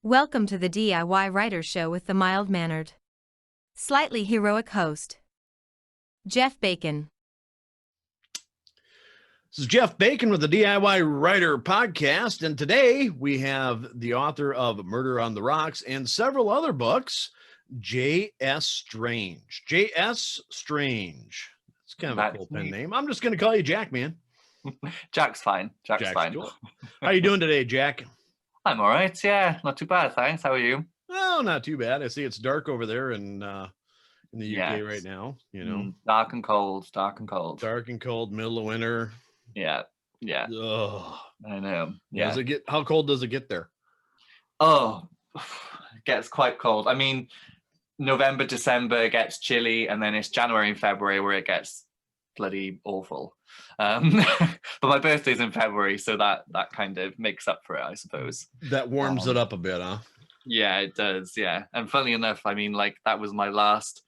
Welcome to the DIY Writer Show with the mild-mannered, slightly heroic host, Jeff Bacon. This is Jeff Bacon with the DIY Writer Podcast, and today we have the author of Murder on the Rocks and several other books, J.S. Strange. J.S. Strange. It's kind of a cool pen name. I'm just going to call you Jack, man. Jack's fine. Jack's fine. Cool. How you doing today, Jack? I'm all right. Yeah, not too bad. Thanks. How are you? Oh, not too bad. I see it's dark over there in the UK right now. You know, dark and cold. Dark and cold. Dark and cold. Middle of winter. Yeah. Ugh. I know. Yeah. Does it get? How cold does it get there? Oh, it gets quite cold. I mean, November, December gets chilly, and then it's January and February where it gets bloody awful. But my birthday's in February, so that kind of makes up for it, I suppose. That warms it up a bit, huh? Yeah, it does. Yeah. And funnily enough, I mean, like, that was my last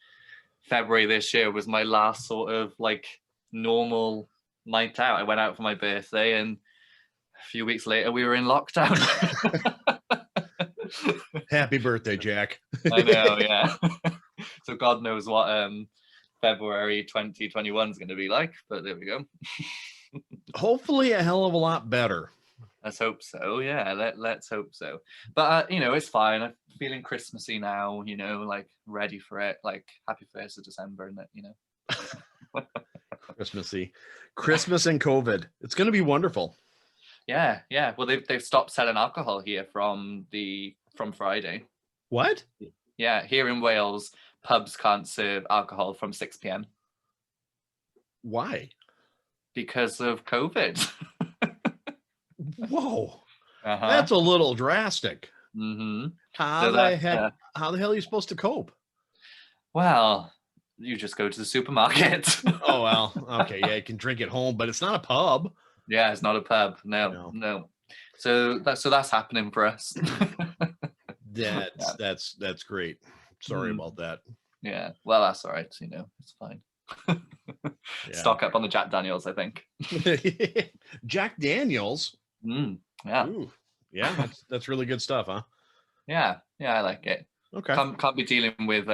February this year was my last sort of like normal night out. I went out for my birthday, and a few weeks later we were in lockdown. Happy birthday, Jack. I know, yeah. So God knows what February 2021 is going to be like, but there we go. Hopefully a hell of a lot better. Let's hope so. Yeah, let's hope so. But you know, it's fine. I'm feeling Christmassy now, you know, like ready for it. Like happy 1st of December and that, you know. Christmassy. Christmas and COVID. It's going to be wonderful. Yeah. Well, they've stopped selling alcohol here from Friday. What? Yeah, here in Wales, pubs can't serve alcohol from 6 p.m. Why? Because of COVID. Whoa. That's a little drastic. Mm-hmm. How the hell are you supposed to cope? Well, you just go to the supermarket. Oh, well, okay, yeah, you can drink at home, but it's not a pub. Yeah, it's not a pub. No. So that's happening for us. That's great. Sorry about that. Yeah, well, that's all right. You know, it's fine. Stock up on the Jack Daniels, I think. Jack Daniels. Yeah. Ooh, yeah, that's really good stuff, huh? Yeah, I like it. Okay. Can't be dealing with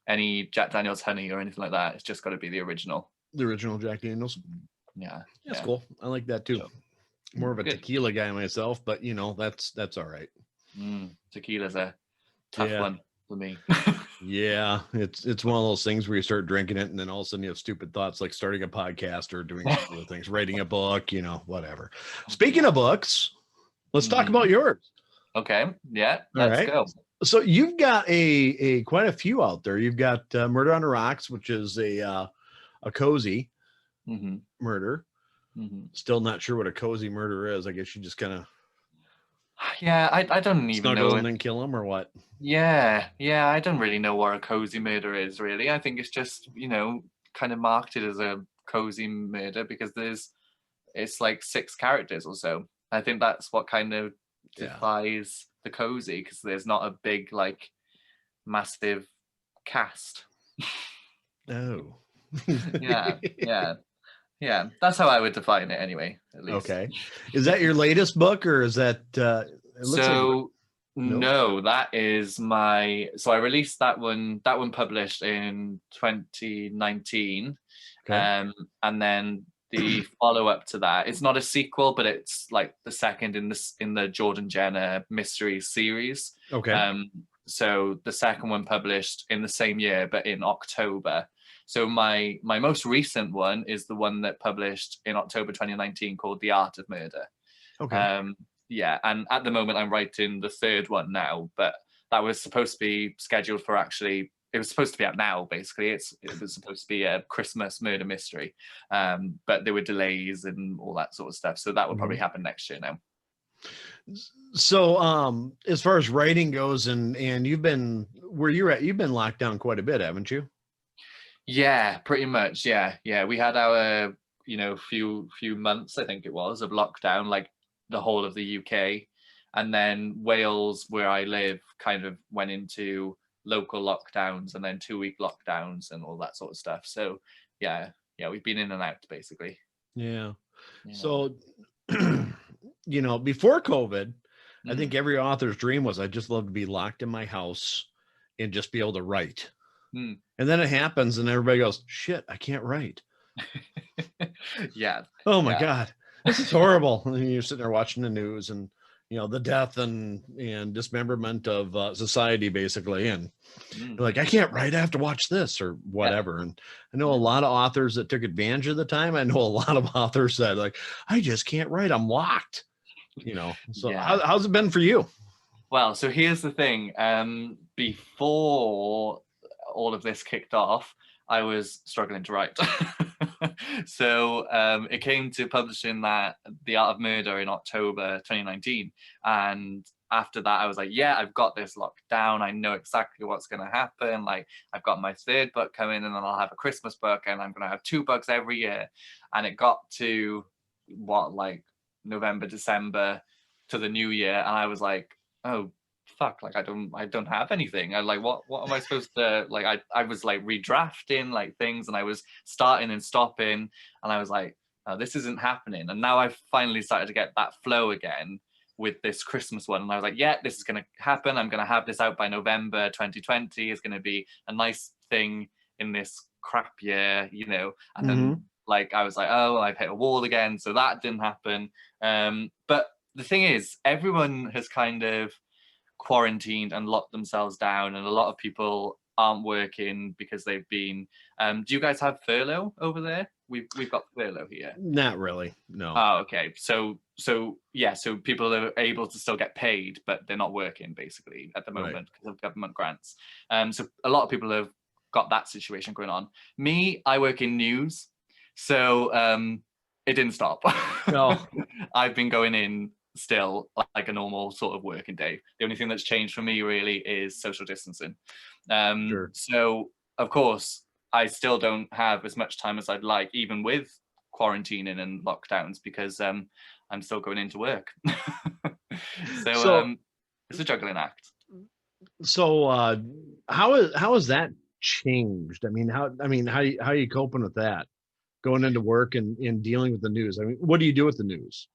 any Jack Daniels honey or anything like that. It's just got to be the original. The original Jack Daniels. Yeah, that's cool. I like that too. More of a tequila guy myself, but you know that's all right. Tequila's a tough one for me. Yeah, it's one of those things where you start drinking it, and then all of a sudden you have stupid thoughts like starting a podcast or doing other things, writing a book, you know, whatever. Speaking of books, let's talk about yours. Okay. Yeah. Let's go. So you've got a quite a few out there. You've got Murder on the Rocks, which is a cozy murder. Still not sure what a cozy murder is. I guess you just kind of I don't even know. And then kill him or what? Yeah. I don't really know what a cozy murder is, really. I think it's just, you know, kind of marketed as a cozy murder because it's like 6 characters or so. I think that's what kind of defies the cozy, because there's not a big, like, massive cast. Oh. Yeah. That's how I would define it anyway, at least. Okay. Is that your latest book, or is that No, that is so I released that one published in 2019. Okay. And then the follow-up to that, it's not a sequel, but it's like the second in the Jordan Jenner mystery series. Okay. So the second one published in the same year, but in October. So my most recent one is the one that published in October 2019 called The Art of Murder. Okay. And at the moment I'm writing the third one now, but that was supposed to be scheduled for it was supposed to be out now, basically. It was supposed to be a Christmas murder mystery, but there were delays and all that sort of stuff. So that will probably happen next year now. So as far as writing goes, and you've been where you're at, you've been locked down quite a bit, haven't you? Yeah, pretty much. Yeah. We had our, you know, few months, I think it was, of lockdown, like the whole of the UK. And then Wales, where I live, kind of went into local lockdowns and then 2-week lockdowns and all that sort of stuff. So yeah, we've been in and out basically. Yeah. So, you know, before COVID, I think every author's dream was, I just love to be locked in my house and just be able to write. Mm. And then it happens and everybody goes, shit, I can't write. Yeah. Oh my Yeah. God, this is horrible. And you're sitting there watching the news and, the death and dismemberment of society basically. And Mm. you're like, I can't write. I have to watch this or whatever. And I know a lot of authors that took advantage of the time. I know a lot of authors that like, I just can't write. I'm locked, So Yeah. how's it been for you? Well, so here's the thing. Before all of this kicked off, I was struggling to write. So it came to publishing The Art of Murder in October 2019. And after that, I was like, yeah, I've got this locked down. I know exactly what's going to happen. Like, I've got my third book coming, and then I'll have a Christmas book, and I'm going to have 2 books every year. And it got to November, December to the new year. And I was like, oh, fuck, like I don't have anything. I like, what am I supposed to, like, I was like redrafting like things, and I was starting and stopping, and I was like, oh, this isn't happening. And now I've finally started to get that flow again with this Christmas one, and I was like, yeah, this is going to happen. I'm going to have this out by November 2020. It's going to be a nice thing in this crap year, and then like I was like, oh, I've hit a wall again, so that didn't happen. But the thing is, everyone has kind of quarantined and locked themselves down, and a lot of people aren't working because they've been do you guys have furlough over there? We've got furlough here. Not really, no. Oh, okay. So yeah, so people are able to still get paid, but they're not working basically at the moment because of government grants. So a lot of people have got that situation going on. Me, I work in news, so it didn't stop. No. I've been going in still like a normal sort of working day. The only thing that's changed for me really is social distancing. Sure. So of course I still don't have as much time as I'd like, even with quarantining and lockdowns, because I'm still going into work. So it's a juggling act. So how has that changed? I mean, how are you coping with that, going into work and dealing with the news? I mean, what do you do with the news?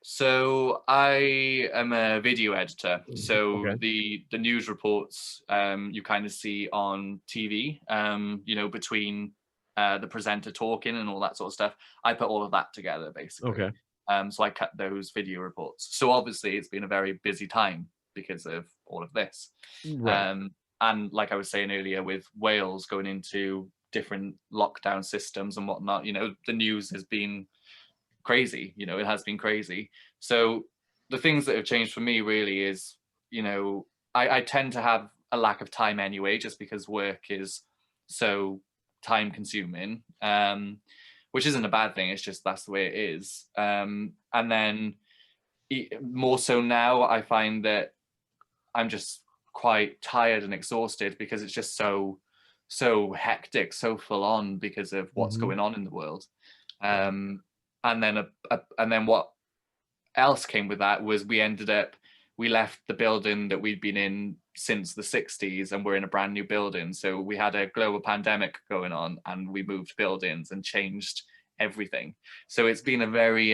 So I am a video editor. So Okay. the news reports you kind of see on TV, between the presenter talking and all that sort of stuff. I put all of that together basically. Okay. So I cut those video reports. So obviously it's been a very busy time because of all of this. Right. And like I was saying earlier, with Wales going into different lockdown systems and whatnot, the news has been crazy. It has been crazy. So the things that have changed for me really is, I tend to have a lack of time anyway, just because work is so time consuming, which isn't a bad thing. It's just that's the way it is. And then more so now, I find that I'm just quite tired and exhausted because it's just so hectic, so full on because of what's going on in the world. And then what else came with that was we left the building that we'd been in since the 60s, and we're in a brand new building. So we had a global pandemic going on, and we moved buildings and changed everything. So it's been a very,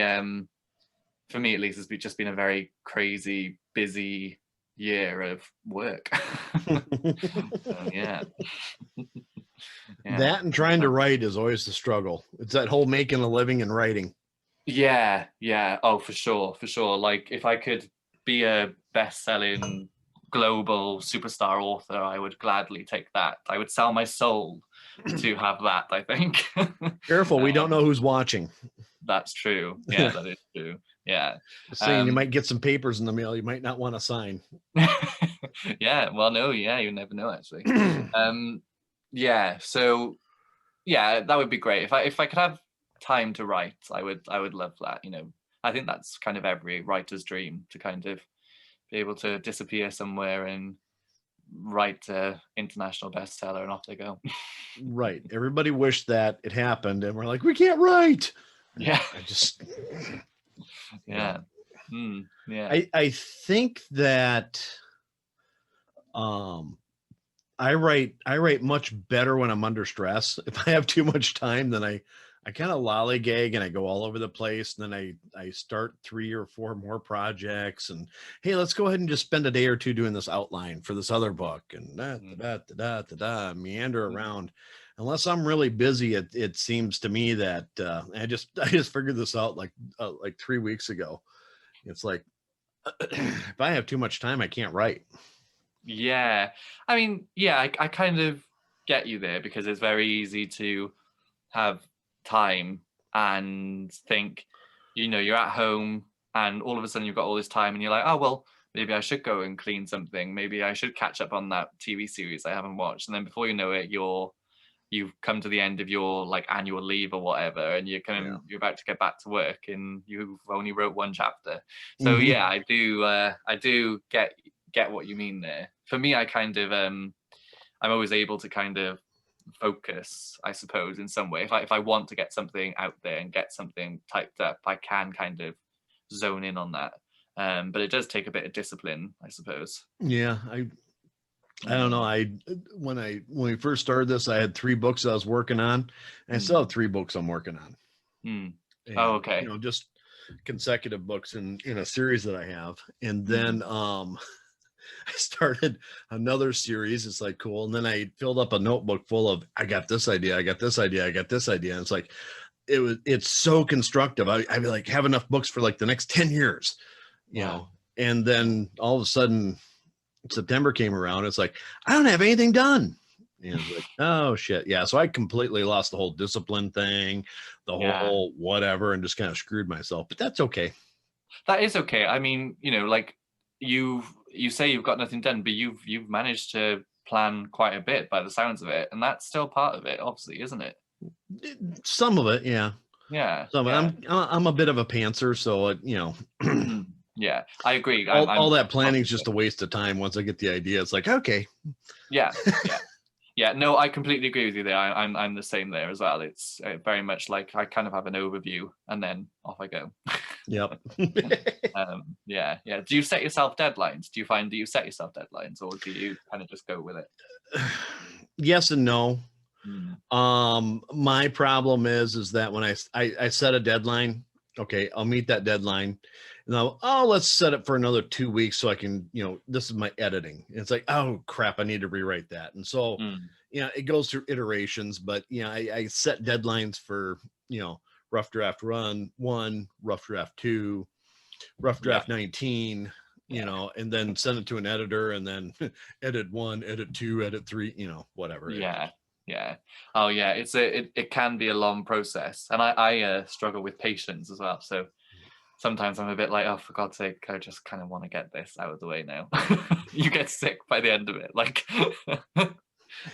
for me at least, it's just been a very crazy, busy year of work. So, yeah. That and trying to write is always the struggle. It's that whole making a living and writing. Yeah. Oh, for sure. Like, if I could be a best-selling global superstar author, I would gladly take that. I would sell my soul to have that, I think. Careful, we don't know who's watching. That's true. Yeah, that is true. Yeah. Just saying, you might get some papers in the mail you might not want to sign. Yeah, well, no, yeah, you never know, actually. Yeah, so yeah, that would be great. If I could have time to write, I would love that. I think that's kind of every writer's dream, to kind of be able to disappear somewhere and write an international bestseller, and off they go. Right. Everybody wished that it happened, and we're like, we can't write. Yeah. I just. Yeah. Yeah. I think that I write much better when I'm under stress. If I have too much time, then I I kind of lollygag and I go all over the place. And then I start 3 or 4 more projects and, hey, let's go ahead and just spend a day or two doing this outline for this other book and meander around. Unless I'm really busy, it seems to me that I just figured this out like 3 weeks ago. It's like, if I have too much time, I can't write. Yeah. I mean, yeah, I kind of get you there, because it's very easy to have time and think, you're at home and all of a sudden you've got all this time and you're like, oh, well, maybe I should go and clean something. Maybe I should catch up on that TV series I haven't watched. And then before you know it, you've come to the end of your like annual leave or whatever, and you're about to get back to work and you've only wrote 1 chapter. So yeah, I do get what you mean there. For me, I kind of I'm always able to kind of focus, I suppose, in some way. If I want to get something out there and get something typed up, I can kind of zone in on that. But it does take a bit of discipline, I suppose. Yeah, I don't know. When we first started this, I had 3 books I was working on, and I still have 3 books I'm working on. And, okay. Just consecutive books in a series that I have. And then I started another series. It's like, cool. And then I filled up a notebook full of, I got this idea, I got this idea, I got this idea. And it's like, it's so constructive. I'd be like, have enough books for like the next 10 years, you know? And then all of a sudden September came around. It's like, I don't have anything done. And it's like, oh shit. Yeah. So I completely lost the whole discipline thing, the whole whatever, and just kind of screwed myself, but that's okay. That is okay. I mean, like you say you've got nothing done, but you've managed to plan quite a bit by the sounds of it, and that's still part of it, obviously, isn't it? Some of it, yeah. Some of it. I'm a bit of a pantser, so yeah, I agree. All that planning is just a waste of time. Once I get the idea, it's like, okay. Yeah, no, I completely agree with you there. I'm the same there as well. It's very much like I kind of have an overview and then off I go. Yep. Yeah. Do you set yourself deadlines? Do you find that you set yourself deadlines, or do you kind of just go with it? Yes and no. My problem is that when I set a deadline, okay, I'll meet that deadline. And let's set it for another 2 weeks so I can, this is my editing. And it's like, oh crap, I need to rewrite that. And so, it goes through iterations, but I set deadlines for, rough draft 1, rough draft 2, rough draft 19, and then send it to an editor and then edit 1, edit 2, edit 3, whatever. Yeah. Oh yeah. It can be a long process. And I struggle with patience as well. So sometimes I'm a bit like, oh, for God's sake, I just kind of want to get this out of the way now. You get sick by the end of it. Like,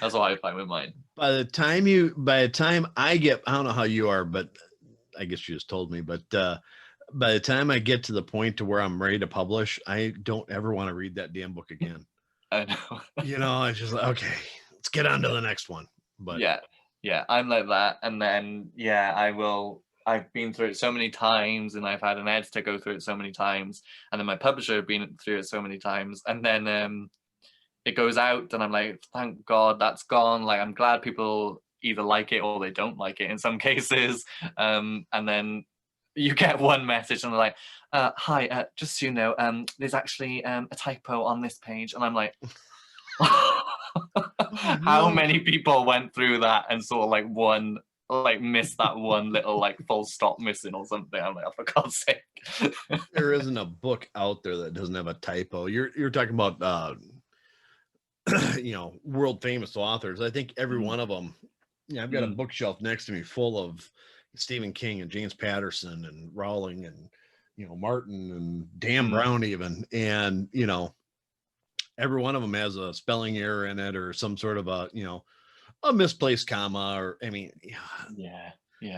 that's what I find with mine. By the time I don't know how you are, but I guess you just told me, but by the time I get to the point to where I'm ready to publish, I don't ever want to read that damn book again. I know. It's just like, okay, let's get on to the next one. But yeah, I'm like that. And then, I've been through it so many times, and I've had an editor go through it so many times, and then my publisher have been through it so many times, and then it goes out, and I'm like, thank God that's gone. Like, I'm glad people either like it or they don't like it in some cases. And then you get one message, and they're like, "Hi, just so you know, there's actually a typo on this page," and I'm like, how many people went through that and saw missed that one little full stop missing or something? I'm like, oh, for God's sake. There isn't a book out there that doesn't have a typo. You're talking about world famous authors. I think every one of them. I've got a bookshelf next to me full of Stephen King and James Patterson and Rowling and Martin and Dan Brown even, and every one of them has a spelling error in it or some sort of a misplaced comma, or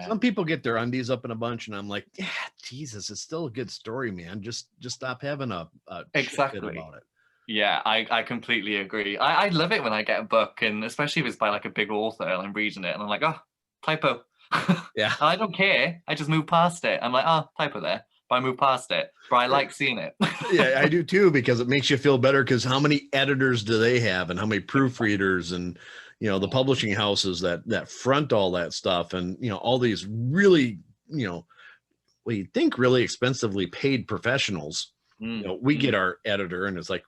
some people get their undies up in a bunch, and I'm like, yeah, Jesus, it's still a good story, man. Just stop having a exactly shit about it. Yeah, I completely agree. I love it when I get a book, and especially if it's by a big author and I'm reading it and I'm like, oh, typo. Yeah. And I don't care. I just move past it. I'm like, oh, typo there. but I move past it. But I like seeing it. Yeah, I do too, because it makes you feel better, because how many editors do they have, and how many proofreaders, and the publishing houses that front all that stuff, and all these really, well, you think really expensively paid professionals. We get our editor, and it's like,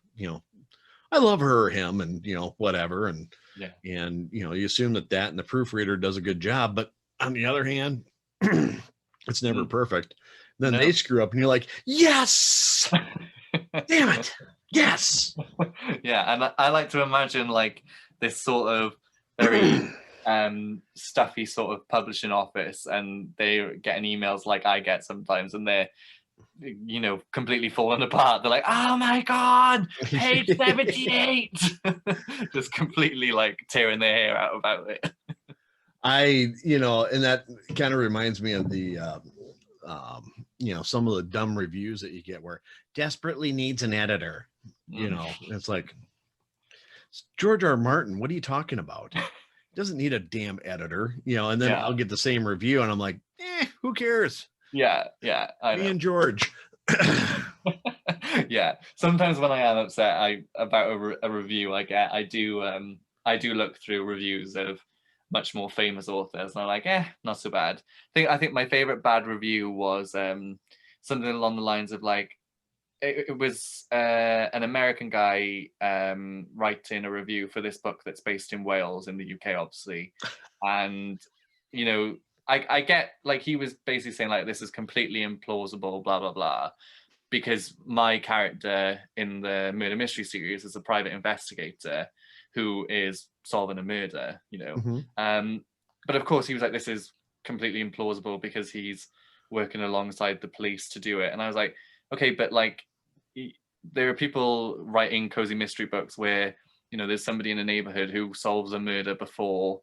I love her or him, and whatever, and you assume that and the proofreader does a good job, but on the other hand, it's never perfect. Then they screw up, and you're like, yes, damn it, yes. Yeah, and I like to imagine like this sort of very stuffy sort of publishing office, and they're getting emails like I get sometimes, and they're completely falling apart. They're like, oh my god, page 78. Just completely like tearing their hair out about it. And that kind of reminds me of the some of the dumb reviews that you get where desperately needs an editor. It's like, George R. Martin, what are you talking about? Doesn't need a damn editor, and then I'll get the same review, and I'm like, who cares? Yeah, I know. Me and George. Yeah, sometimes when I am upset about a review I get, I do look through reviews of much more famous authors, and I'm like, not so bad. I think my favorite bad review was something along the lines of like, it was an American guy writing a review for this book that's based in Wales in the UK, obviously, and I get, like, he was basically saying like, this is completely implausible, blah blah blah, because my character in the murder mystery series is a private investigator who is solving a murder, but of course he was like, this is completely implausible because he's working alongside the police to do it. And I was like, okay, but like, there are people writing cozy mystery books where there's somebody in a neighborhood who solves a murder before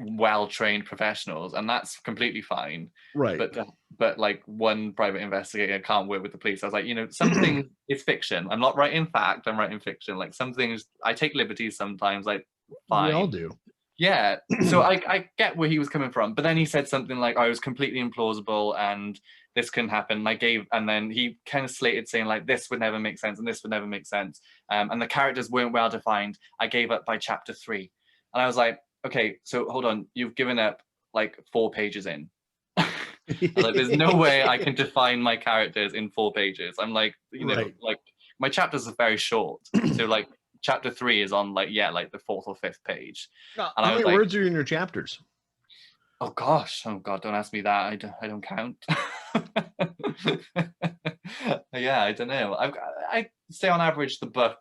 well-trained professionals, and that's completely fine, right? But like, one private investigator can't work with the police. I was like, something is fiction. I'm not writing fact, I'm writing fiction. Like, some things I take liberties sometimes, like, fine. We all do. Yeah. So I get where he was coming from, but then he said something like, I was completely implausible and this couldn't happen. And then he kind of slated saying like, this would never make sense and this would never make sense, and the characters weren't well defined. I gave up by chapter 3. And I was like, okay, so hold on, you've given up like 4 pages in. Like, there's no way I can define my characters in 4 pages. I'm like, right. Like, my chapters are very short. So like, chapter 3 is on like, like the 4th or 5th page. And how many words are in your chapters? Oh gosh, don't ask me that. I don't count. Yeah, I don't know. I say on average the book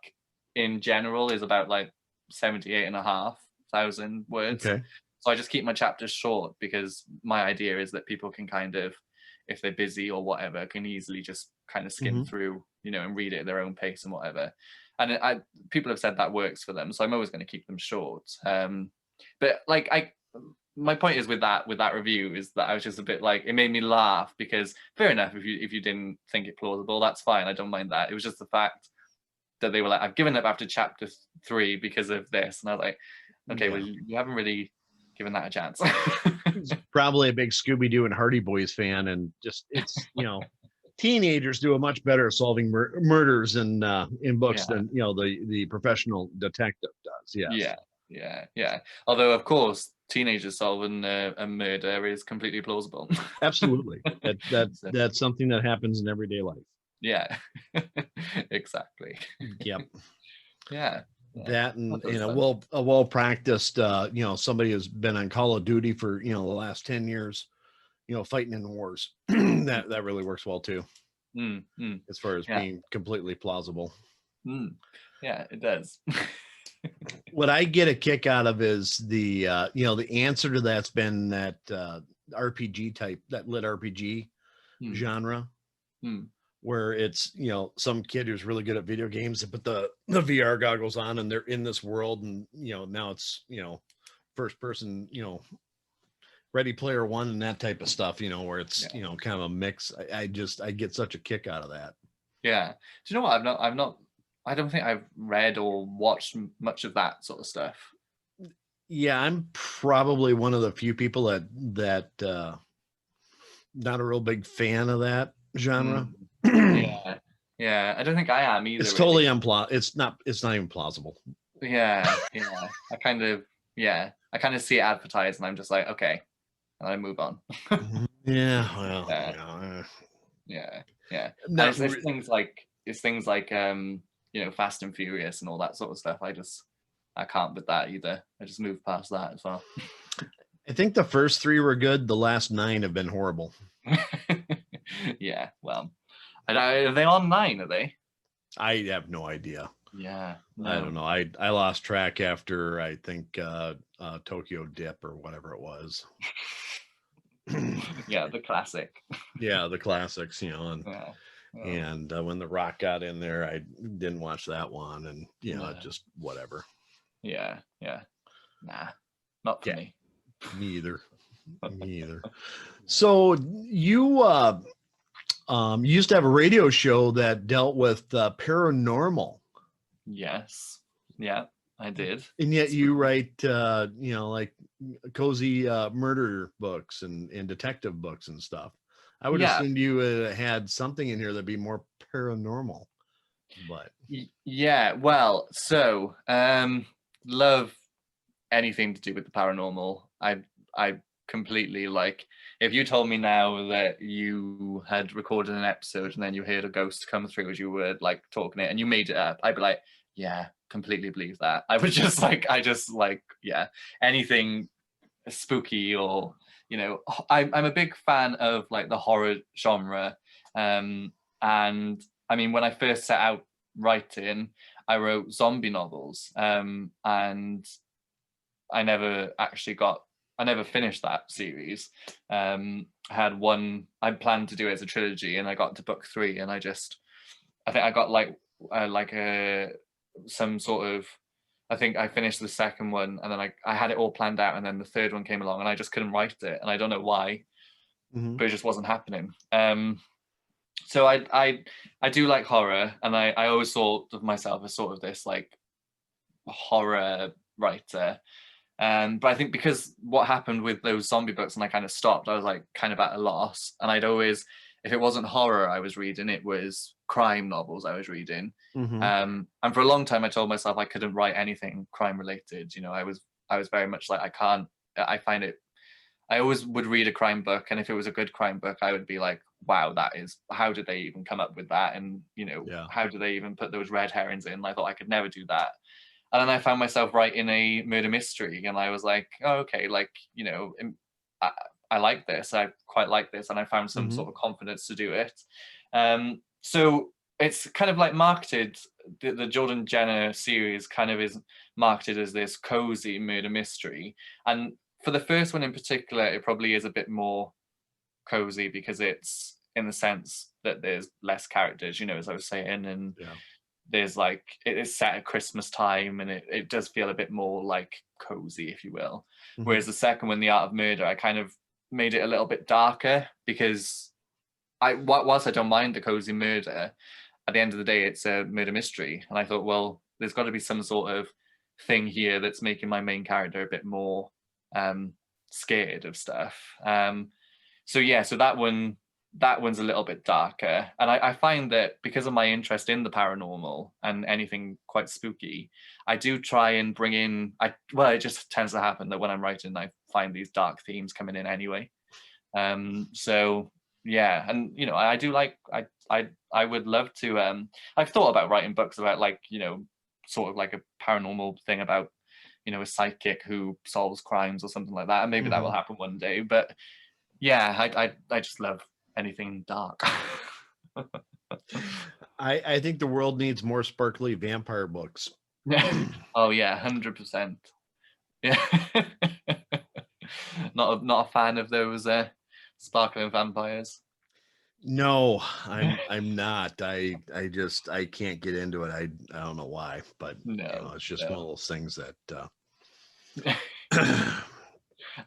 in general is about like 78,500 words. Okay. So I just keep my chapters short, because my idea is that people can kind of, if they're busy or whatever, can easily just kind of skim through, and read it at their own pace and whatever. And people have said that works for them, so I'm always going to keep them short. But like, my point is with that review is that I was just a bit like, it made me laugh, because fair enough, if you didn't think it plausible, that's fine. I don't mind that. It was just the fact that they were like, I've given up after chapter 3 because of this, and I was like, okay, well, you haven't really given that a chance. Probably a big Scooby-Doo and Hardy Boys fan, and just, it's teenagers do a much better solving murders in books than the professional detective does. Yeah. Although of course, teenagers solving a murder is completely plausible. Absolutely. That's something that happens in everyday life. Yeah. Exactly. Yep. Yeah. That, and a well-practiced somebody who's been on Call of Duty for the last 10 years, fighting in wars. that really works well too. As far as being completely plausible. Yeah, it does. What I get a kick out of is the the answer to that's been that RPG type, that lit RPG genre, where it's some kid who's really good at video games, and put the VR goggles on, and they're in this world, and now it's first person, Ready Player One and that type of stuff, where it's kind of a mix. I get such a kick out of that. Yeah. Do you know what? I don't think I've read or watched much of that sort of stuff. Yeah, I'm probably one of the few people that not a real big fan of that. genre. Yeah. I don't think I am either. It's Really. totally it's not even plausible. Yeah. I kind of see it advertised, and I'm just like, okay, and I move on. Yeah, well, Yeah. And not it's things like Fast and Furious and all that sort of stuff. I can't with that either. I just move past that as well. I think the first 3 were good. The last 9 have been horrible. Yeah, well, are they on 9? Are they? I have no idea. Yeah, no. I don't know. I lost track after I think Tokyo Dip or whatever it was. Yeah, the classic. Yeah, the classics, and when The Rock got in there, I didn't watch that one, and just whatever. Yeah, nah, not for me. Me either. So you used to have a radio show that dealt with paranormal. Yes, yeah, I did. And yet you write like cozy murder books and detective books and stuff. I would assume you had something in here that'd be more paranormal. But yeah, well, so love anything to do with the paranormal. I completely, like, if you told me now that you had recorded an episode and then you heard a ghost come through as you were like talking it and you made it up, I'd be like, yeah, completely believe that. I would just like, anything spooky, or I'm a big fan of like the horror genre. And I mean, when I first set out writing, I wrote zombie novels, and I never finished that series. I planned to do it as a trilogy, and I got to book 3, and I think I got some sort of, I think I finished the second one, and then I had it all planned out, and then the third one came along, and I just couldn't write it, and I don't know why, but it just wasn't happening. So I do like horror, and I always thought of myself as sort of this like horror writer. But I think because what happened with those zombie books and I kind of stopped, I was like kind of at a loss. And I'd always, if it wasn't horror I was reading, it was crime novels I was reading. And for a long time I told myself I couldn't write anything crime related. I was very much like, I always would read a crime book, and if it was a good crime book, I would be like, wow, how did they even come up with that? And how do they even put those red herrings in? I thought I could never do that. And then I found myself writing a murder mystery, and I was like, oh, okay, like, I like this. I quite like this. And I found some sort of confidence to do it. So it's kind of like marketed, the Jordan Jenner series kind of is marketed as this cozy murder mystery. And for the first one in particular, it probably is a bit more cozy because it's in the sense that there's less characters, as I was saying, and there's like, it is set at Christmas time, and it does feel a bit more like cozy, if you will. Whereas the second one, The Art of Murder, I kind of made it a little bit darker because whilst I don't mind the cozy murder, at the end of the day, it's a murder mystery. And I thought, well, there's got to be some sort of thing here that's making my main character a bit more scared of stuff. So that one's a little bit darker, and I find that because of my interest in the paranormal and anything quite spooky, I do try and bring in, it just tends to happen that when I'm writing I find these dark themes coming in anyway. So yeah, and I do like, I would love to, I've thought about writing books about like, sort of like a paranormal thing about a psychic who solves crimes or something like that, and maybe that will happen one day. But yeah, I just love anything dark. I think the world needs more sparkly vampire books. Oh yeah, 100%. Yeah. Not a fan of those sparkling vampires. No, I'm not. I can't get into it. I don't know why, but it's just one of those things that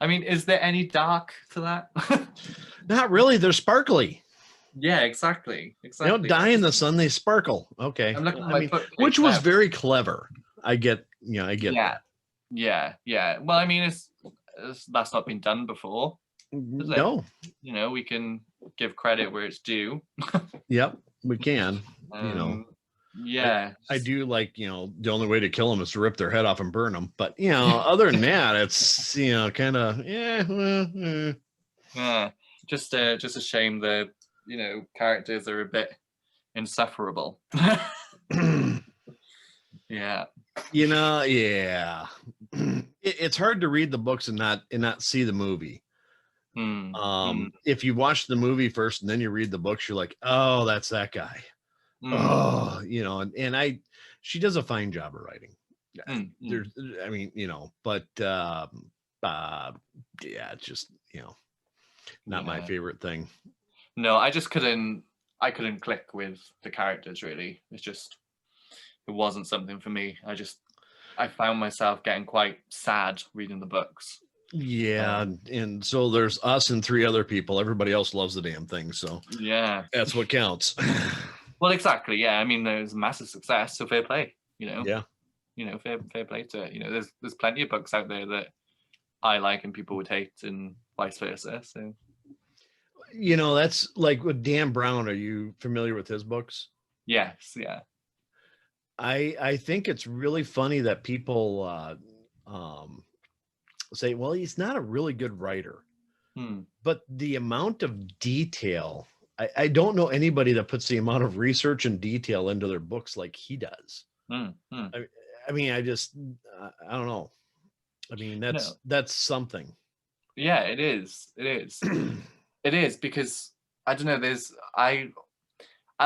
I mean, is there any dark to that? Not really. They're sparkly. Yeah, exactly. They don't die in the sun; they sparkle. Okay, I'm looking at which was very clever. I get that. Yeah. Well, I mean, it's that's not been done before. No. We can give credit where it's due. Yep, we can. You know, Yeah. I do like, you know, the only way to kill them is to rip their head off and burn them. But, you know, other than that, it's, you know, kind of, Yeah. Just a shame the, characters are a bit insufferable. Yeah. you know, yeah. It's hard to read the books and not see the movie. If you watch the movie first and then you read the books, you're like, oh, that's that guy. Oh, you know, and she does a fine job of writing. There's, I mean, you know, but yeah, it's just, you know, not my favorite thing. No, I couldn't click with the characters really. It wasn't something for me. I found myself getting quite sad reading the books. Yeah, and so there's us and 3 other people. Everybody else loves the damn thing, so yeah, that's what counts. Well, exactly. Yeah, I mean, there's massive success, so fair play. Yeah, fair play to it. There's plenty of books out there that I like and people would hate, and vice versa. So, you know, that's like with Dan Brown. Are you familiar with his books? yes, yeah. I think it's really funny that people say, well, he's not a really good writer. But the amount of detail, I don't know anybody that puts the amount of research and detail into their books like he does. I mean, I don't know. I mean, that's something. Yeah, it is. It is. It is, because I don't know. I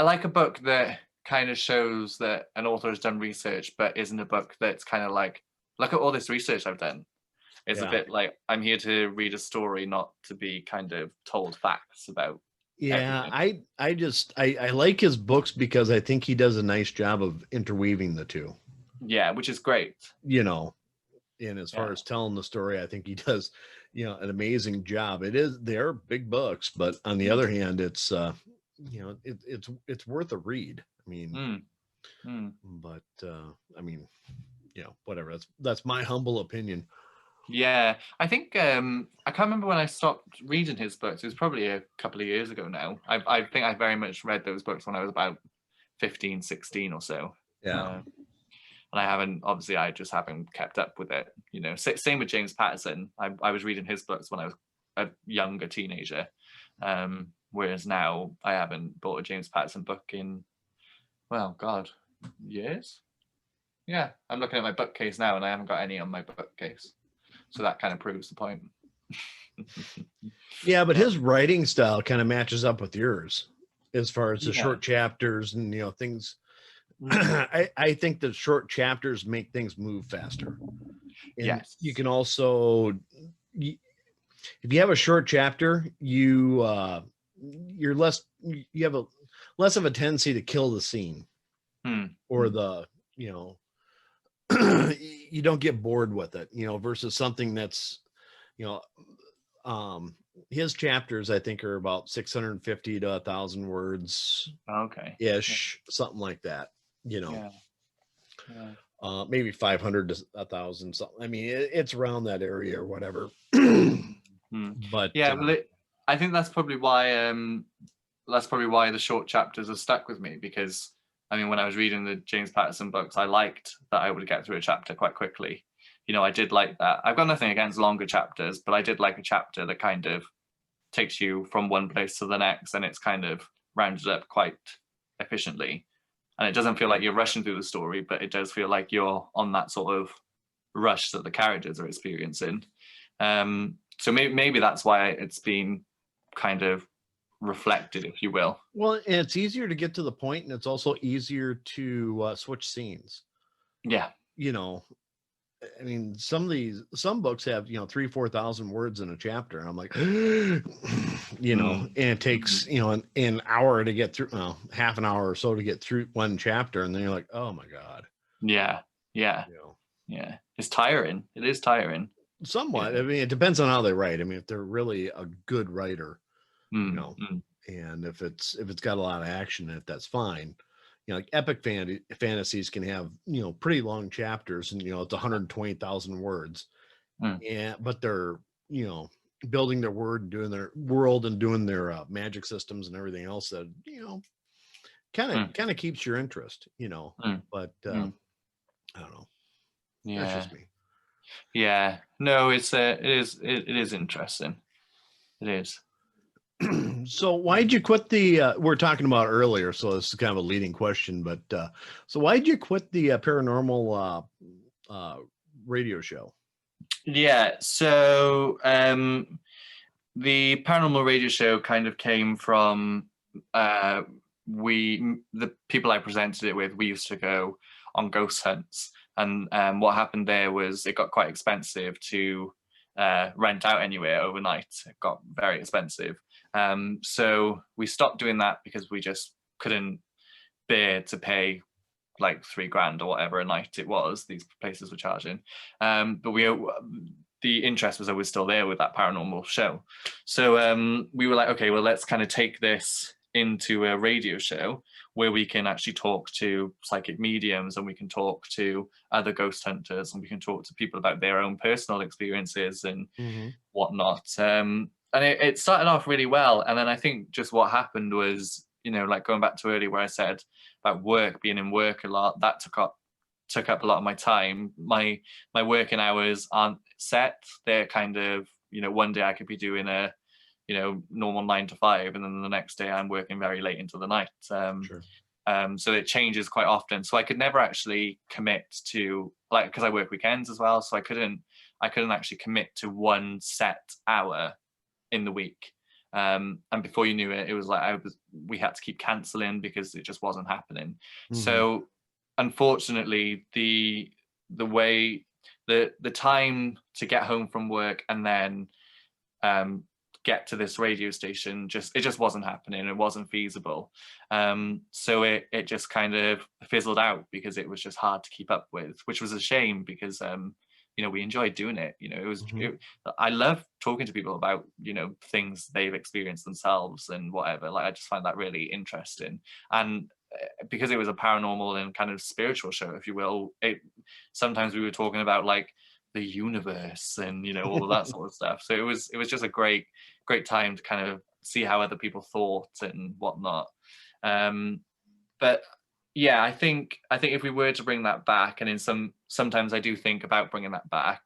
like a book that kind of shows that an author has done research, but isn't a book that's kind of like, look at all this research I've done. It's a bit like, I'm here to read a story, not to be kind of told facts about. Yeah, everything. I like his books because I think he does a nice job of interweaving the two. Yeah, which is great. You know, and as far as telling the story, I think he does, you know, an amazing job. They're big books, but on the other hand, it's you know, it's worth a read. I mean, but I mean, you know, whatever. That's my humble opinion. Yeah, I think I can't remember when I stopped reading his books. It was probably a couple of years ago now. I think I very much read those books when I was about 15, 16 or so. Yeah. And I just haven't kept up with it. You know, same with James Patterson. I was reading his books when I was a younger teenager. Whereas now I haven't bought a James Patterson book in, well, God, years. Yeah, I'm looking at my bookcase now and I haven't got any on my bookcase. So that kind of proves the point. Yeah, but his writing style kind of matches up with yours as far as the short chapters and, you know, things. I think the short chapters make things move faster. And yes. You can also, if you have a short chapter, you have less of a tendency to kill the scene or the, you know, you don't get bored with it, you know, versus something that's, you know, his chapters, I think, are about 650 to 1,000 words. Okay. Ish, something like that, you know. Maybe 500 to 1,000 something. I mean, it's around that area or whatever. But yeah, well, I think that's probably why the short chapters have stuck with me, because I mean, when I was reading the James Patterson books, I liked that I would get through a chapter quite quickly. You know, I did like that. I've got nothing against longer chapters, but I did like a chapter that kind of takes you from one place to the next, and it's kind of rounded up quite efficiently. And it doesn't feel like you're rushing through the story, but it does feel like you're on that sort of rush that the characters are experiencing. So maybe that's why it's been kind of reflected, if you will. Well, and it's easier to get to the point, and it's also easier to switch scenes. Yeah. You know, I mean, some books have, you know, 3,000-4,000 words in a chapter, and I'm like, you know, and it takes, you know, an hour to get through, well, half an hour or so to get through one chapter, and then you're like, oh my God. Yeah. You know. Yeah. It's tiring. It is tiring. Somewhat. Yeah. I mean, it depends on how they write. I mean, if they're really a good writer, you know, and if it's got a lot of action in it, that's fine. You know, like epic fantasies can have, you know, pretty long chapters, and, you know, it's 120,000 words. Yeah, but they're, you know, building their word and doing their world and doing their magic systems and everything else that, kind of keeps your interest, but I don't know. Yeah. That's just me. Yeah. No, it is interesting. It is. So why'd you quit the, we're talking about earlier, so this is kind of a leading question, but so why'd you quit the paranormal radio show? Yeah. So the paranormal radio show kind of came from the people I presented it with. We used to go on ghost hunts, and what happened there was it got quite expensive to rent out anywhere overnight. It got very expensive. So we stopped doing that because we just couldn't bear to pay like $3,000 or whatever a night it was these places were charging. But the interest was always still there with that paranormal show. So we were like, okay, well, let's kind of take this into a radio show where we can actually talk to psychic mediums, and we can talk to other ghost hunters, and we can talk to people about their own personal experiences and whatnot. And it started off really well. And then I think just what happened was, like going back to earlier where I said about work, being in work a lot, that took up a lot of my time. My working hours aren't set. They're kind of, one day I could be doing a, normal 9 to 5, and then the next day I'm working very late into the night. Sure. So it changes quite often. So I could never actually commit to, like, because I work weekends as well. So I couldn't actually commit to one set hour in the week. And before you knew it, it was like we had to keep canceling because it just wasn't happening. So unfortunately, the way the time to get home from work and then get to this radio station it just wasn't happening. It wasn't feasible. So it just kind of fizzled out because it was just hard to keep up with, which was a shame because we enjoyed doing it. I love talking to people about, things they've experienced themselves and whatever. Like, I just find that really interesting. And because it was a paranormal and kind of spiritual show, if you will, sometimes we were talking about like the universe and, all of that sort of stuff. So it was just a great time to kind of see how other people thought and whatnot. But yeah, I think if we were to bring that back, and sometimes I do think about bringing that back,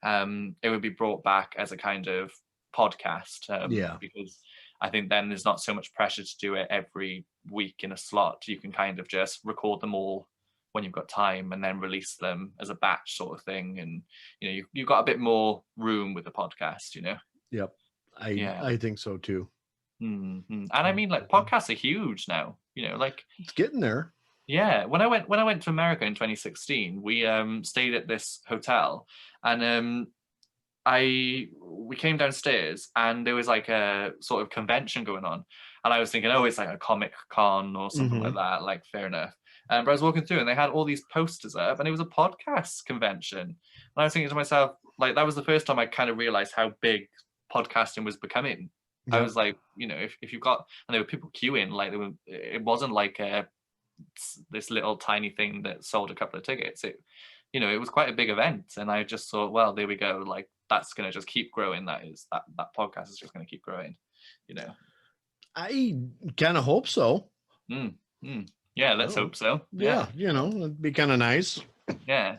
it would be brought back as a kind of podcast. Because I think then there's not so much pressure to do it every week in a slot. You can kind of just record them all when you've got time and then release them as a batch sort of thing. And, you've got a bit more room with the podcast, Yep. I think so too. And I mean, like, podcasts are huge now, like it's getting there. Yeah, when I went to America in 2016, we stayed at this hotel, and we came downstairs, and there was like a sort of convention going on, and I was thinking, oh, it's like a Comic Con or something like that. Like, fair enough. But I was walking through, and they had all these posters up, and it was a podcast convention. And I was thinking to myself, like, that was the first time I kind of realized how big podcasting was becoming. Yeah. I was like, if you've got, and there were people queuing, like it wasn't like this little tiny thing that sold a couple of tickets. It was quite a big event, and I just thought, well, there we go. Like, that's going to just keep growing. That podcast is just going to keep growing. I kind of hope so. Yeah, let's hope so. Yeah, it'd be kind of nice. Yeah.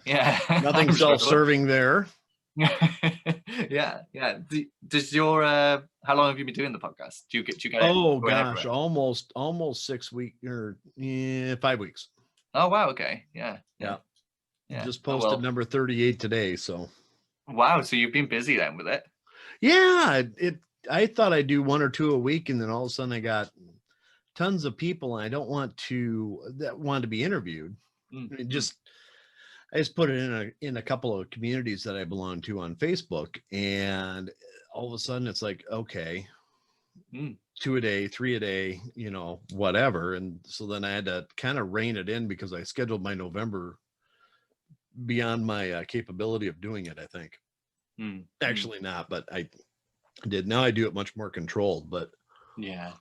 Nothing self-serving there. yeah. Does your how long have you been doing the podcast? Do you get oh gosh, almost 6 weeks or 5 weeks. Oh wow, okay. Yeah. Just posted number 38 today, so wow, so you've been busy then with it. Yeah, I thought I'd do 1 or 2 a week, and then all of a sudden I got tons of people, and I don't want to be interviewed. I just put it in a couple of communities that I belong to on Facebook, and all of a sudden it's like, okay, 2 a day, 3 a day, whatever. And so then I had to kind of rein it in because I scheduled my November beyond my capability of doing it, I think. Actually not, but I did. Now I do it much more controlled, but yeah.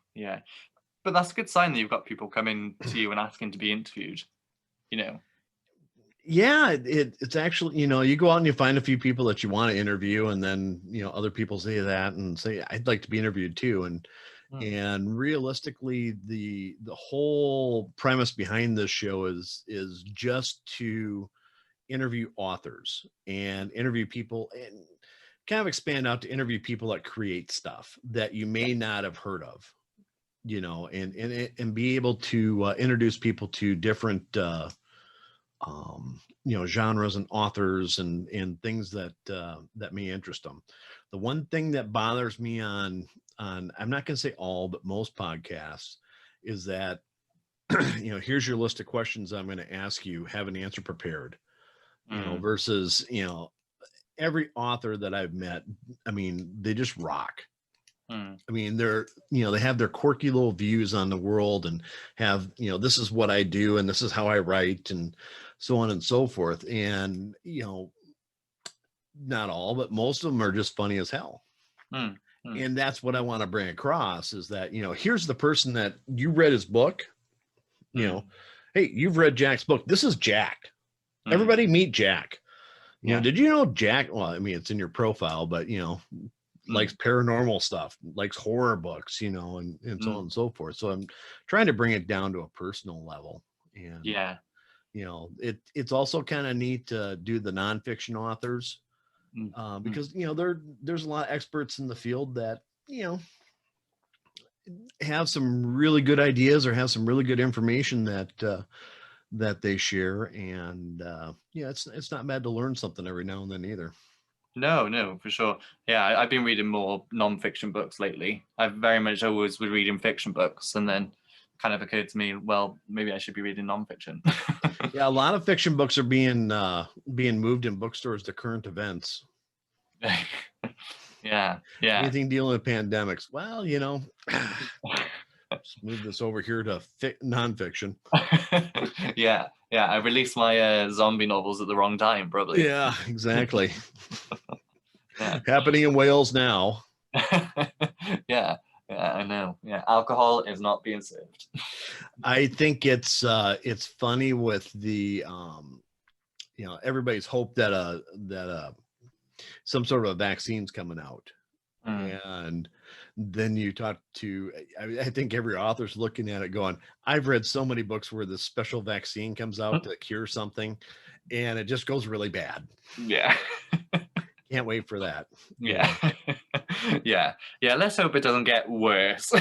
But that's a good sign that you've got people coming to you and asking to be interviewed, Yeah, it's actually, you go out and you find a few people that you want to interview, and then, other people say that and say, I'd like to be interviewed too. Mm, And realistically, the whole premise behind this show is just to interview authors and interview people, and kind of expand out to interview people that create stuff that you yeah. may not have heard of, and be able to introduce people to different genres and authors and things that may interest them. The one thing that bothers me on I'm not going to say all, but most podcasts, is that here's your list of questions I'm going to ask you, have an answer prepared, Mm, versus every author that I've met, I mean, they just rock. mm, I mean, they have their quirky little views on the world, and have, this is what I do and this is how I write, and so on and so forth. And, not all, but most of them are just funny as hell. mm, mm, And that's what I want to bring across, is that, here's the person that you read his book, mm, hey, you've read Jack's book. This is Jack. mm. Everybody meet Jack. Yeah. Did you know Jack? Well, I mean, it's in your profile, but, likes Mm, paranormal stuff, likes horror books, and so on mm. and so forth. So I'm trying to bring it down to a personal level. And, Yeah. it's also kind of neat to do the nonfiction authors, Mm, mm. because, there's a lot of experts in the field that, have some really good ideas or have some really good information that they share. And, yeah, it's not bad to learn something every now and then either. No, no, for sure. Yeah, I've been reading more non-fiction books lately. I've very much always was reading fiction books, and then kind of occurred to me, well, maybe I should be reading non-fiction. Yeah, a lot of fiction books are being moved in bookstores to current events. Yeah, yeah. Anything dealing with pandemics. Well, let's move this over here to nonfiction. Yeah, yeah. I released my zombie novels at the wrong time, probably. Yeah, exactly. Yeah. Happening in Wales now. Yeah, yeah, I know. Yeah, alcohol is not being served. I think it's funny with the everybody's hope that some sort of a vaccine's coming out. Mm. And then you talk to, I think every author's looking at it going, I've read so many books where this special vaccine comes out to cure something, and it just goes really bad. Yeah. Can't wait for that. Yeah. Yeah. Yeah. Let's hope it doesn't get worse.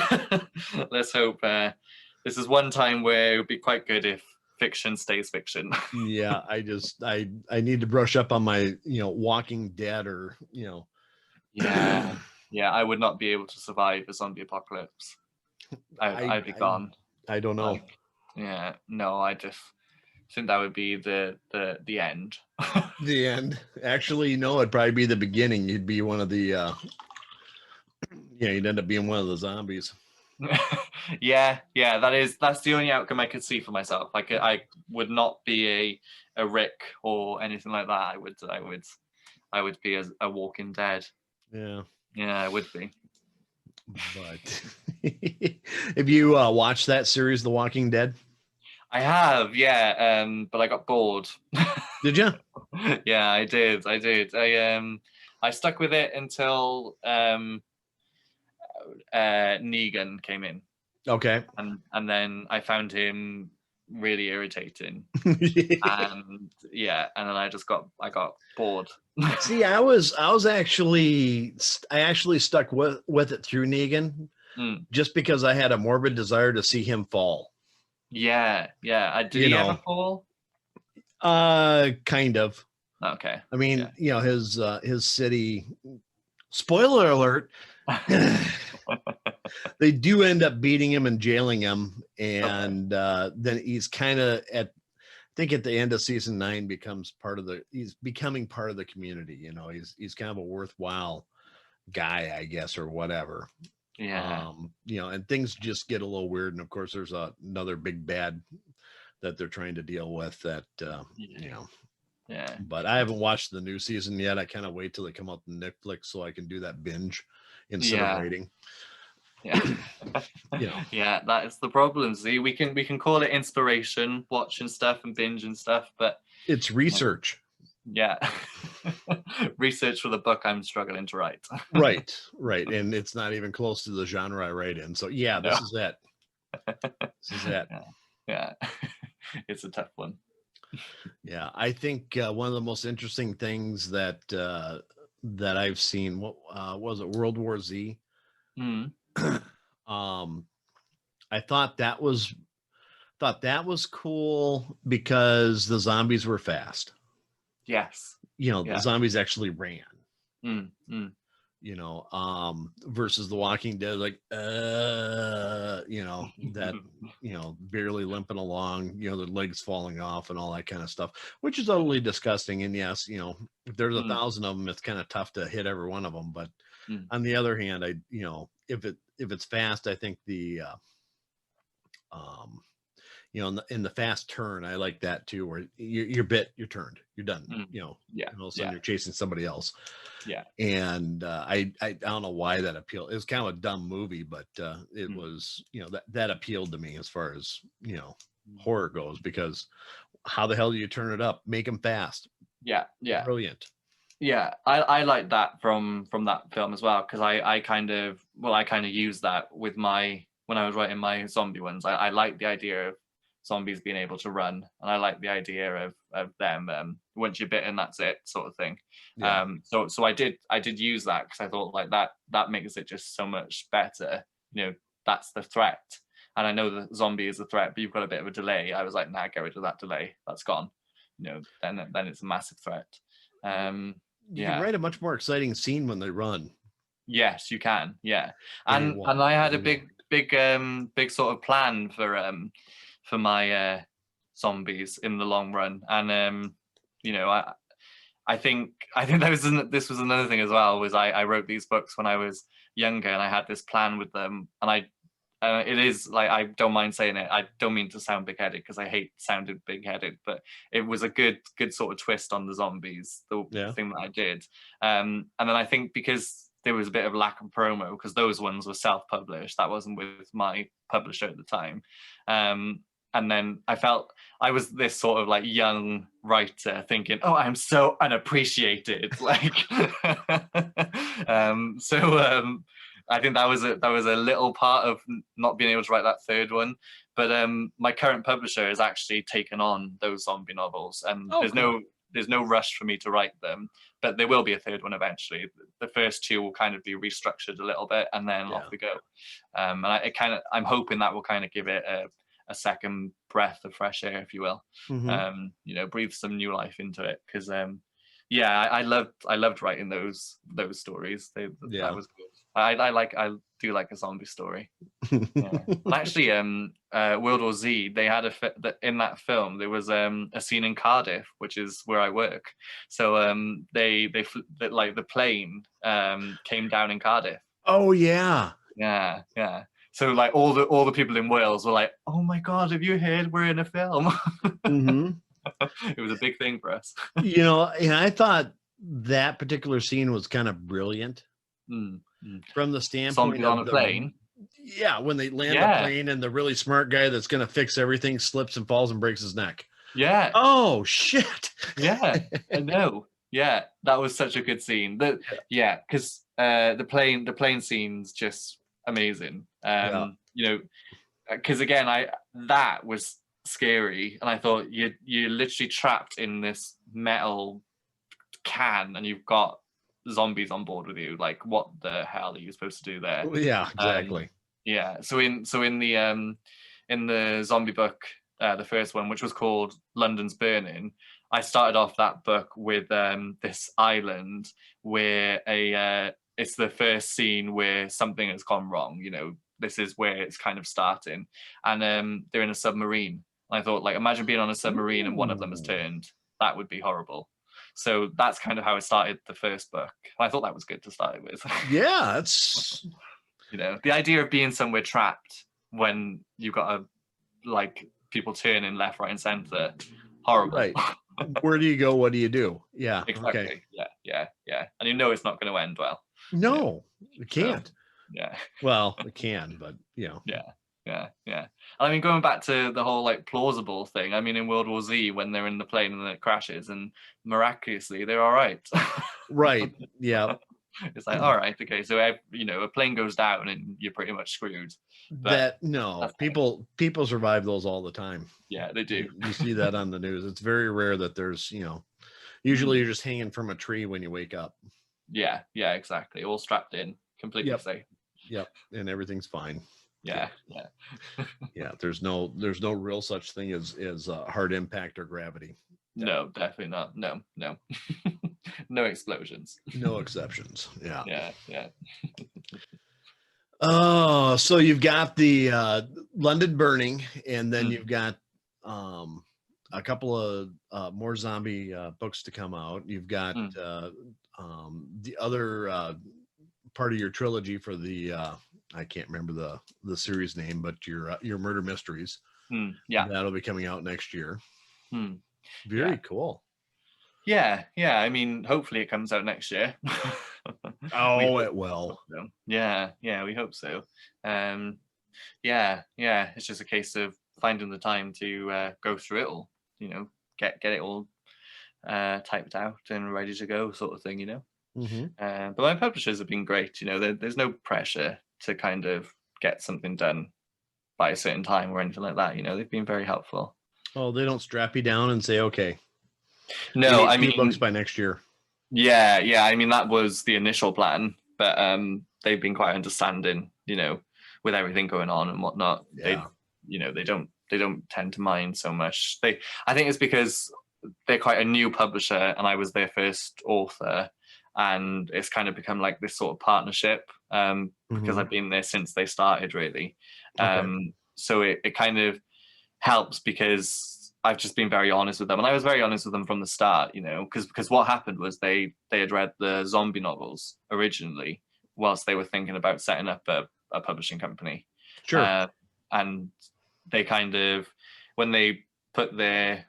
Let's hope this is one time where it would be quite good if fiction stays fiction. Yeah, I need to brush up on my, Walking Dead, or, Yeah. Yeah. I would not be able to survive a zombie apocalypse. I'd be gone. I don't know. Like, yeah. No, I just think that would be the end. The end. Actually, it'd probably be the beginning. You'd be one of the you'd end up being one of the zombies. Yeah, that's the only outcome I could see for myself. Like, I would not be a Rick or anything like that. I would be a Walking Dead. Yeah. Yeah, I would be. But have you watched that series, The Walking Dead? I have, yeah, but I got bored. Did you? Yeah, I did. I stuck with it until Negan came in. Okay. And then I found him really irritating. And yeah, and then I got bored. See, I actually stuck with it through Negan, just because I had a morbid desire to see him fall. Yeah. Did he ever fall? Kind of. Okay. I mean, his city, spoiler alert, they do end up beating him and jailing him. And then he's kind of at the end of season 9 he's becoming part of the community. He's kind of a worthwhile guy, I guess, or whatever. Yeah. And things just get a little weird. And of course there's another big bad that they're trying to deal with that, Yeah. But I haven't watched the new season yet. I kind of wait till they come out on Netflix so I can do that binge instead of waiting. Yeah. Yeah, that is the problem. See, we can call it inspiration, watching stuff and binge and stuff, but It's research. Yeah. Research for the book I'm struggling to write. Right. And it's not even close to the genre I write in. So yeah, this is it. This is it. Yeah. It's a tough one. Yeah, I think one of the most interesting things that I've seen, what was it, World War Z? Mm. I thought that was cool because the zombies were fast. Yes. The zombies actually ran. Mm. Versus the Walking Dead, like that barely limping along, their legs falling off and all that kind of stuff, which is utterly disgusting. And yes, if there's 1,000 of them, it's kind of tough to hit every one of them. But on the other hand, if it's fast, I think the in the fast turn, I like that too, where you're bit, you're turned, you're done. And all of a sudden you're chasing somebody else. Yeah. And I don't know why that appealed. It was kind of a dumb movie, but it was, that appealed to me as far as, horror goes, because how the hell do you turn it up? Make them fast. Yeah. Brilliant. Yeah, I like that from that film as well, because I kind of used that with when I was writing my zombie ones. I like the idea of zombies being able to run, and I like the idea of them once you're bitten, that's it, sort of thing. Yeah. So I did use that, because I thought like that makes it just so much better. That's the threat, and I know the zombie is the threat, but you've got a bit of a delay. I was like, nah, get rid of that delay, that's gone. Then it's a massive threat. You can write a much more exciting scene when they run. Yes, you can. Yeah, and I had a big sort of plan for my zombies in the long run, and I think this was another thing as well, was I wrote these books when I was younger, and I had this plan with them, and it is like, I don't mind saying it, I don't mean to sound big-headed, because I hate sounding big-headed, but it was a good sort of twist on the zombies, the thing that I did. And then I think because there was a bit of lack of promo, because those ones were self-published, that wasn't with my publisher at the time. And then I felt I was this sort of like young writer thinking, oh, I'm so unappreciated. I think that was a little part of not being able to write that third one. But my current publisher has actually taken on those zombie novels, and there's no rush for me to write them, but there will be a third one eventually. The first two will kind of be restructured a little bit, and then off we go. And I'm hoping that will kind of give it a second breath of fresh air, if you will. Breathe some new life into it, because I loved writing those stories. That was good. I do like a zombie story. Yeah. And actually, World War Z, they had in that film there was a scene in Cardiff, which is where I work. So the plane came down in Cardiff. Oh yeah. Yeah. So like all the people in Wales were like, "Oh my God, have you heard we're in a film?" It was a big thing for us. And I thought that particular scene was kind of brilliant from the standpoint Zombies on a plane. Yeah, when they land the plane, and the really smart guy that's going to fix everything slips and falls and breaks his neck. Yeah. Oh shit. Yeah, I know. Yeah, that was such a good scene. Because the plane scene's just amazing. Because again, that was scary, and I thought you're literally trapped in this metal can, and you've got zombies on board with you. Like, what the hell are you supposed to do there? Yeah, exactly. So in the zombie book, the first one, which was called London's Burning, I started off that book with this island where it's the first scene where something has gone wrong. This is where it's kind of starting, and they're in a submarine. I thought, like, imagine being on a submarine and one of them has turned. That would be horrible. So that's kind of how I started the first book. I thought that was good to start with. Yeah, that's the idea of being somewhere trapped when you've got people turning left, right, and center. Horrible. Right. Where do you go? What do you do? Yeah. Exactly. Okay. Yeah. And it's not going to end well. No, it can't. So, yeah. Well, it can, but Yeah. I mean, going back to the whole like plausible thing, I mean, in World War Z, when they're in the plane and then it crashes, and miraculously they're all right. Right. Yeah. It's like, all right, okay, so a plane goes down and you're pretty much screwed. But No, that's fine. people survive those all the time. Yeah, they do. You see that on the news. It's very rare that there's, usually you're just hanging from a tree when you wake up. Yeah, exactly. All strapped in, completely Yep. safe. Yep. And everything's fine. Yeah. Yeah. There's no real such thing as hard impact or gravity. No, definitely not. No. No explosions. No exceptions. Yeah. Yeah. Oh, so you've got the London Burning, and then you've got a couple of more zombie books to come out. You've got the other part of your trilogy for the I can't remember the series name, but your murder mysteries. Yeah, that'll be coming out next year. Very cool. Yeah. I mean, hopefully it comes out next year. Oh, it will. So. Yeah, we hope so. Yeah. It's just a case of finding the time to go through it all. Get it all typed out and ready to go, sort of thing. But my publishers have been great. There's no pressure to kind of get something done by a certain time or anything like that. They've been very helpful. Oh, they don't strap you down and say, okay. No, I mean, books by next year. Yeah. I mean, that was the initial plan, but they've been quite understanding, with everything going on and whatnot. Yeah. They don't tend to mind so much. I think it's because they're quite a new publisher and I was their first author, and it's kind of become like this sort of partnership because I've been there since they started, really. Okay. So it kind of helps because I've just been very honest with them, and I was very honest with them from the start, because what happened was they had read the zombie novels originally whilst they were thinking about setting up a publishing company. Sure. And they kind of, when they put in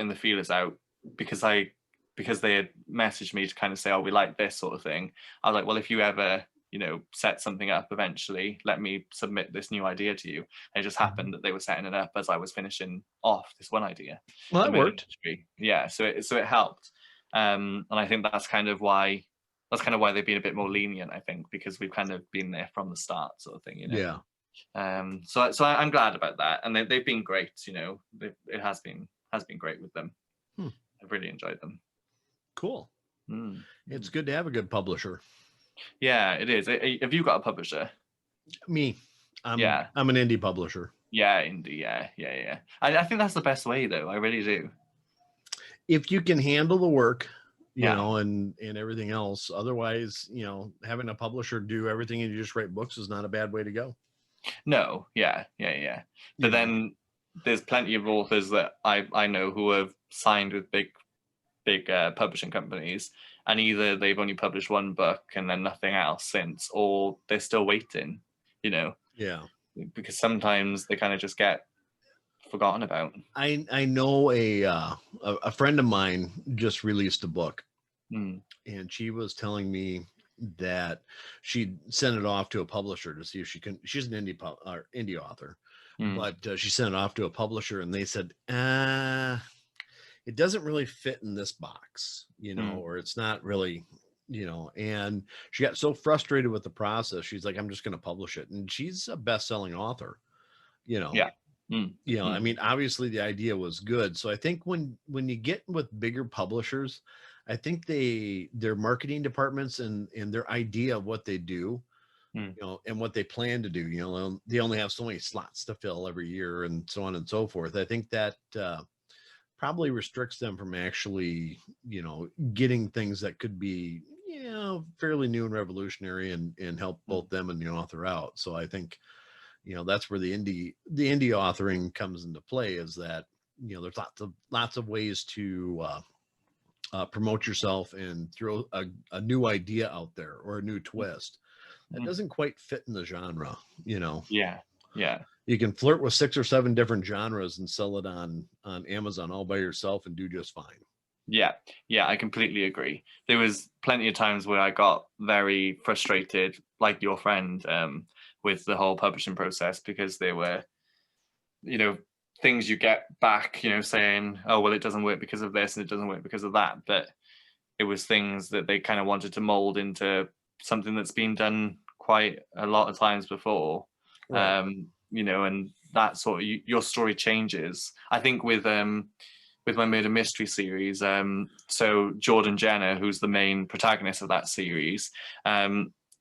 the feelers out, because they had messaged me to kind of say, oh, we like this sort of thing. I was like, well, if you ever set something up eventually, let me submit this new idea to you. And it just happened that they were setting it up as I was finishing off this one idea. Well, that worked. Yeah, so it helped. And I think that's kind of why they've been a bit more lenient, I think, because we've kind of been there from the start, sort of thing. Yeah. So I'm glad about that, and they've been great. It has been great with them. I've really enjoyed them. Cool. It's good to have a good publisher. Yeah, it is. Have you got a publisher? Me. I'm an indie publisher. Yeah, indie. Yeah. I think that's the best way, though. I really do. If you can handle the work, and everything else. Otherwise, having a publisher do everything and you just write books is not a bad way to go. No. Yeah. But then there's plenty of authors that I know who have signed with big publishing companies, and either they've only published one book and then nothing else since, or they're still waiting, Yeah. Because sometimes they kind of just get forgotten about. I know a friend of mine just released a book, and she was telling me that she sent it off to a publisher to see if she can. She's an indie author, but she sent it off to a publisher, and they said, it doesn't really fit in this box, or it's not really, and she got so frustrated with the process. She's like, I'm just going to publish it. And she's a best-selling author, Yeah. I mean, obviously the idea was good. So I think when you get with bigger publishers, I think their marketing departments and their idea of what they do, and what they plan to do, they only have so many slots to fill every year and so on and so forth. I think that, probably restricts them from actually, getting things that could be, fairly new and revolutionary and help both them and the author out. So I think, that's where the indie authoring comes into play, is that, there's lots of ways to promote yourself and throw a new idea out there or a new twist that doesn't quite fit in the genre, Yeah. You can flirt with 6 or 7 different genres and sell it on Amazon all by yourself and do just fine. Yeah, I completely agree. There was plenty of times where I got very frustrated, like your friend, with the whole publishing process, because they were things you get back, saying, oh, well, it doesn't work because of this and it doesn't work because of that. But it was things that they kind of wanted to mold into something that's been done quite a lot of times before. Right. And that sort of, your story changes. I think with my murder mystery series, so Jordan Jenner, who's the main protagonist of that series,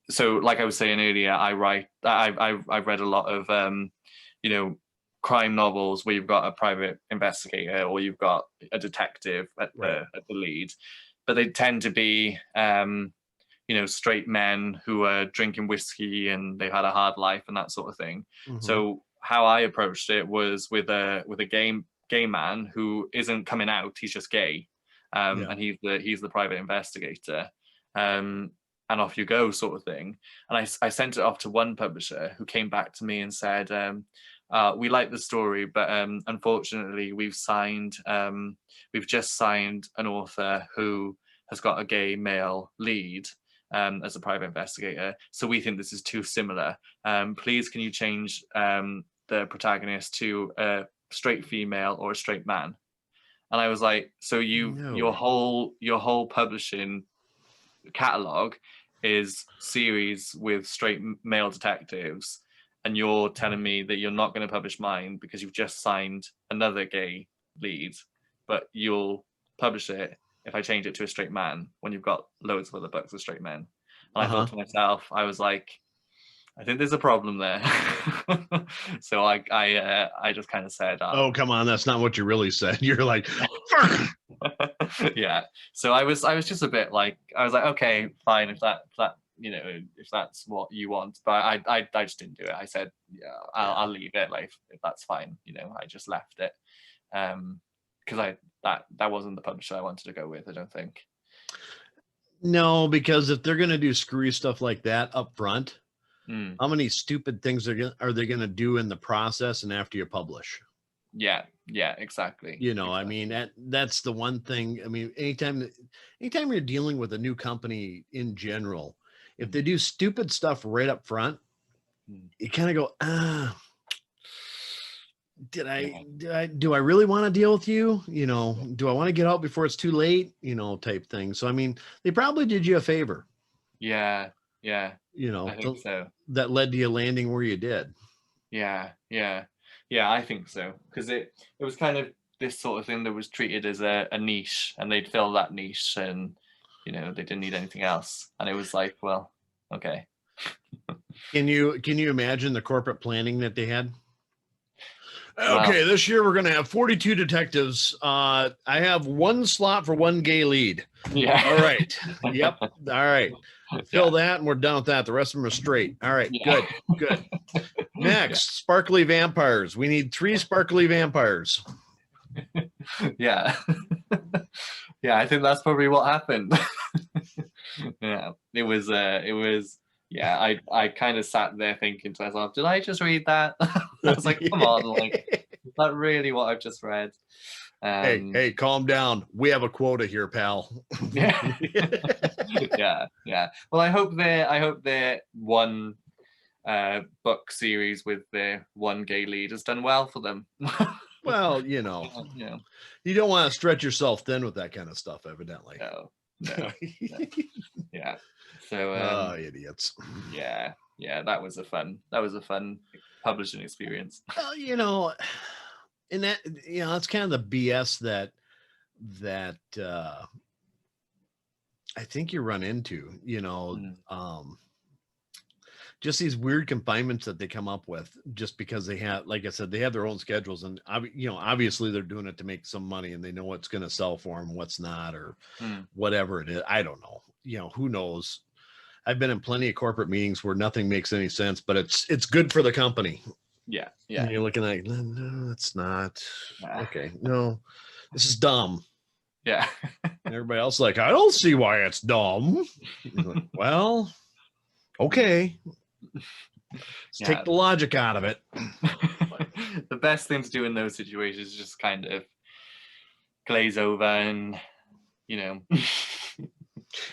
so like I was saying earlier, I've read a lot of crime novels where you've got a private investigator or you've got a detective at the lead, but they tend to be straight men who are drinking whiskey and they've had a hard life and that sort of thing. Mm-hmm. So how I approached it was with a gay man who isn't coming out, he's just gay, and he's the private investigator, and off you go, sort of thing. And I sent it off to one publisher who came back to me and said, we like the story, but unfortunately we've just signed an author who has got a gay male lead as a private investigator, so we think this is too similar. Please can you change the protagonist to a straight female or a straight man? And I was like, so your whole publishing catalog is series with straight male detectives, and you're telling me that you're not going to publish mine because you've just signed another gay lead, but you'll publish it if I change it to a straight man when you've got loads of other books with straight men? And I thought to myself, I was like, I think there's a problem there. So I just kind of said, oh, come on, that's not what you really said. You're like, yeah. So I was just a bit like, I was like, okay, fine, if that's what you want. But I just didn't do it. I said, yeah, I'll leave it. Like, if that's fine, I just left it. Because that wasn't the publisher I wanted to go with, I don't think. No, because if they're gonna do screwy stuff like that up front, how many stupid things are they gonna do in the process and after you publish? Yeah, exactly. Exactly. I mean, that's the one thing. I mean, anytime you're dealing with a new company in general, if they do stupid stuff right up front, you kind of go, do I really want to deal with you? Do I want to get out before it's too late? Type thing. So, I mean, they probably did you a favor. Yeah. I think so. That led to you landing where you did. Yeah, I think so. Because it was kind of this sort of thing that was treated as a niche, and they'd fill that niche, and they didn't need anything else. And it was like, well, okay. Can you imagine the corporate planning that they had? Okay, this year we're going to have 42 detectives. I have one slot for one gay lead. Yeah. All right. Yep. All right. Fill that and we're done with that. The rest of them are straight. All right. Yeah. Good. Next, sparkly vampires. We need 3 sparkly vampires. Yeah. Yeah, I think that's probably what happened. Yeah. It was yeah, I kind of sat there thinking to myself, did I just read that? I was like, come on, like, is that really what I've just read? Hey, calm down. We have a quota here, pal. Yeah. Yeah. Well, I hope their one book series with their one gay lead has done well for them. Well, you don't want to stretch yourself thin with that kind of stuff, evidently. No. Yeah. So idiots. Yeah, that was a fun publishing experience. Well, and that it's kind of the BS that I think you run into, just these weird confinements that they come up with just because they have, like I said, they have their own schedules, and obviously they're doing it to make some money and they know what's going to sell for them, what's not, or whatever it is. I don't know. Who knows? I've been in plenty of corporate meetings where nothing makes any sense, but it's good for the company. Yeah. And you're looking like, no, it's not. Okay, no, this is dumb. Yeah. And everybody else like, I don't see why it's dumb. Like, well, okay. Let's take the logic out of it. The best thing to do in those situations is just kind of glaze over and,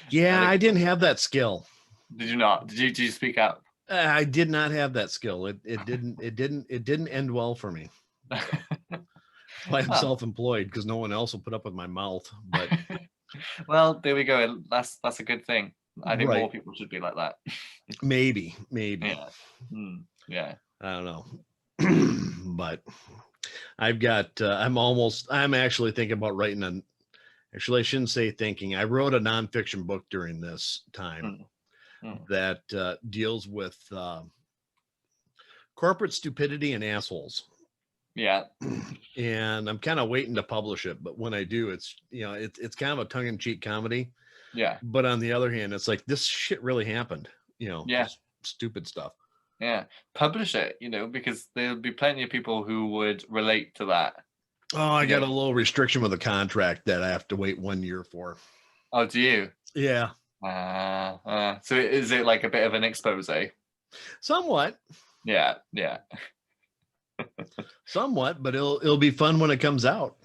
Yeah, I didn't have that skill. Did you not? Did you speak up? I did not have that skill. It didn't end well for me. That's why I'm Oh. self-employed, because no one else will put up with my mouth. But Well, there we go. That's a good thing. I think more right, people should be like that. maybe. Yeah. Yeah. I don't know. But I've got, I'm actually thinking about writing actually, I shouldn't say thinking. I wrote a nonfiction book during this time that deals with corporate stupidity and assholes. Yeah. And I'm kind of waiting to publish it. But when I do, it's, it's kind of a tongue-in-cheek comedy. Yeah. But on the other hand, it's like, this shit really happened, Yeah. just stupid stuff. Yeah. Publish it, because there'll be plenty of people who would relate to that. Oh, I got a little restriction with a contract that I have to wait 1 year for. Oh, do you? Yeah. So is it like a bit of an expose? Somewhat. Yeah. Somewhat, but it'll be fun when it comes out.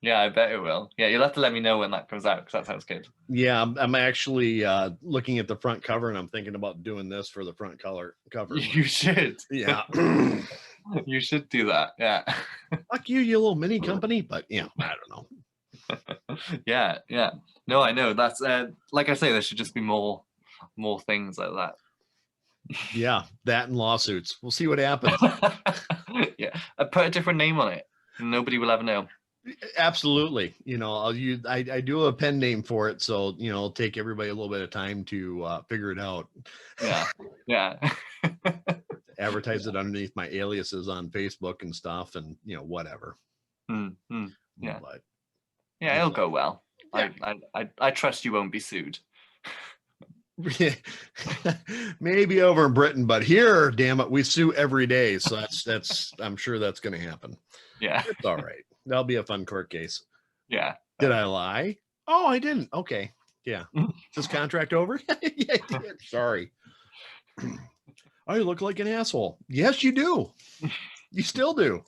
Yeah, I bet it will. Yeah, you'll have to let me know when that comes out, because that sounds good. Yeah, I'm actually looking at the front cover, and I'm thinking about doing this for the front cover. You should. Yeah. You should do that. Yeah. Fuck you little mini company. But I don't know. Yeah. No, I know. That's like I say, there should just be more things like that. Yeah, that and lawsuits. We'll see what happens. Yeah, I put a different name on it. Nobody will ever know. Absolutely. I do a pen name for it, so it'll take everybody a little bit of time to figure it out. Yeah. Advertise it underneath my aliases on Facebook and stuff, and whatever. Yeah. But yeah, it'll go well. Yeah. I trust you won't be sued. Maybe over in Britain, but here, damn it, we sue every day, so that's I'm sure that's going to happen. Yeah, it's all right. That'll be a fun court case. Yeah. Did I lie? Oh, I didn't. Okay. Yeah. Is this contract over? Yeah, I did. Sorry. Oh, you look like an asshole. Yes, you do. You still do.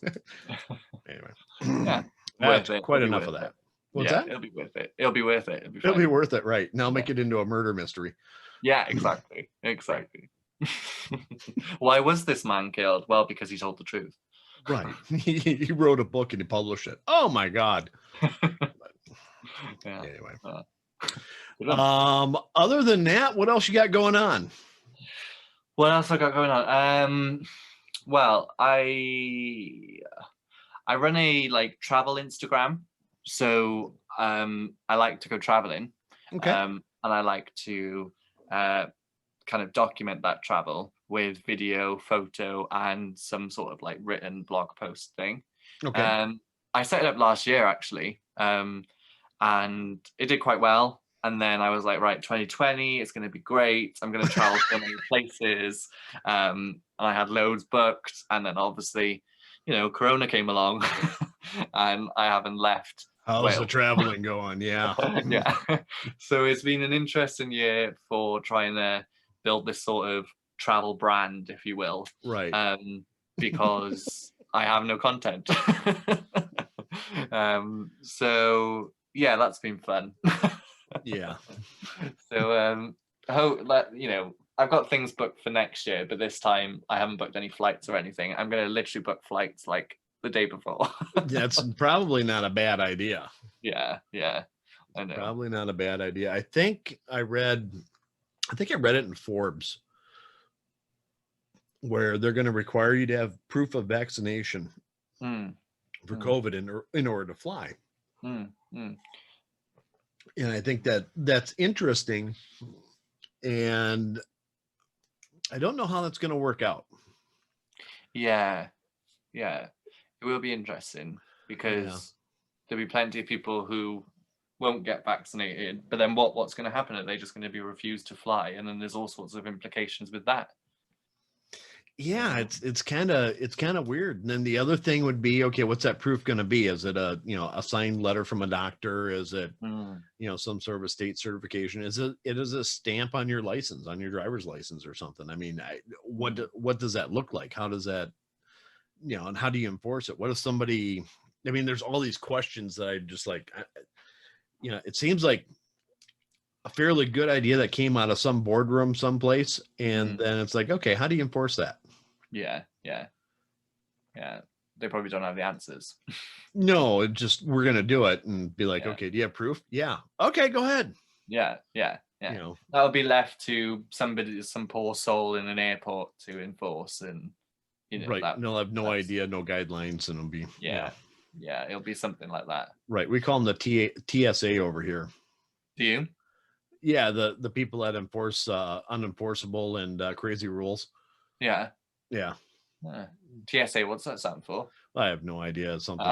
Anyway. Yeah. That's quite enough of that. What's that? It'll be worth it. It'll be worth it. It'll be worth it, right? Now make it into a murder mystery. Yeah, exactly. Why was this man killed? Well, because he told the truth. Right. He wrote a book and he published it. Oh my God. Yeah. Anyway. Other than that, what else you got going on? What else I got going on? Well, I run a travel Instagram. So I like to go traveling. Okay. And I like to kind of document that travel with video, photo, and some sort of written blog post thing. Okay. I set it up last year actually, and it did quite well. And then I was like, right, 2020, it's going to be great. I'm going to travel so many places. And I had loads booked. And then obviously, Corona came along and I haven't left. How's the traveling going? Yeah. Yeah. So it's been an interesting year for trying to build this sort of travel brand, if you will. Right. Because I have no content. So yeah, that's been fun. Yeah. So I've got things booked for next year, but this time I haven't booked any flights or anything. I'm going to literally book flights the day before. That's probably not a bad idea. Yeah, I know. Probably not a bad idea. I think I read it in Forbes, where they're going to require you to have proof of vaccination for COVID in order to fly. And I think that's interesting. And I don't know how that's going to work out. Yeah. It will be interesting because there'll be plenty of people who won't get vaccinated, but then what's going to happen? Are they just going to be refused to fly? And then there's all sorts of implications with that. Yeah, it's kind of weird. And then the other thing would be, okay, what's that proof going to be? Is it a signed letter from a doctor? Is it some sort of a state certification? Is it a stamp on your license, on your driver's license or something? I mean, what does that look like? How does that, and how do you enforce it? What if somebody? I mean, there's all these questions that I just it seems like a fairly good idea that came out of some boardroom someplace, and then it's like, okay, how do you enforce that? Yeah. they probably don't have the answers. No, it just, we're going to do it and be like, Yeah. okay, do you have proof? Yeah. Okay, go ahead. Yeah. You know, That'll be left to somebody, some poor soul in an airport to enforce, and right. that. And they'll have no that's- idea, no guidelines, and it'll be, Yeah, it'll be something like that. right. We call them the TSA over here. Do you? Yeah, the people that enforce unenforceable and crazy rules. Yeah. Yeah. TSA, what's that stand for? I have no idea. Something.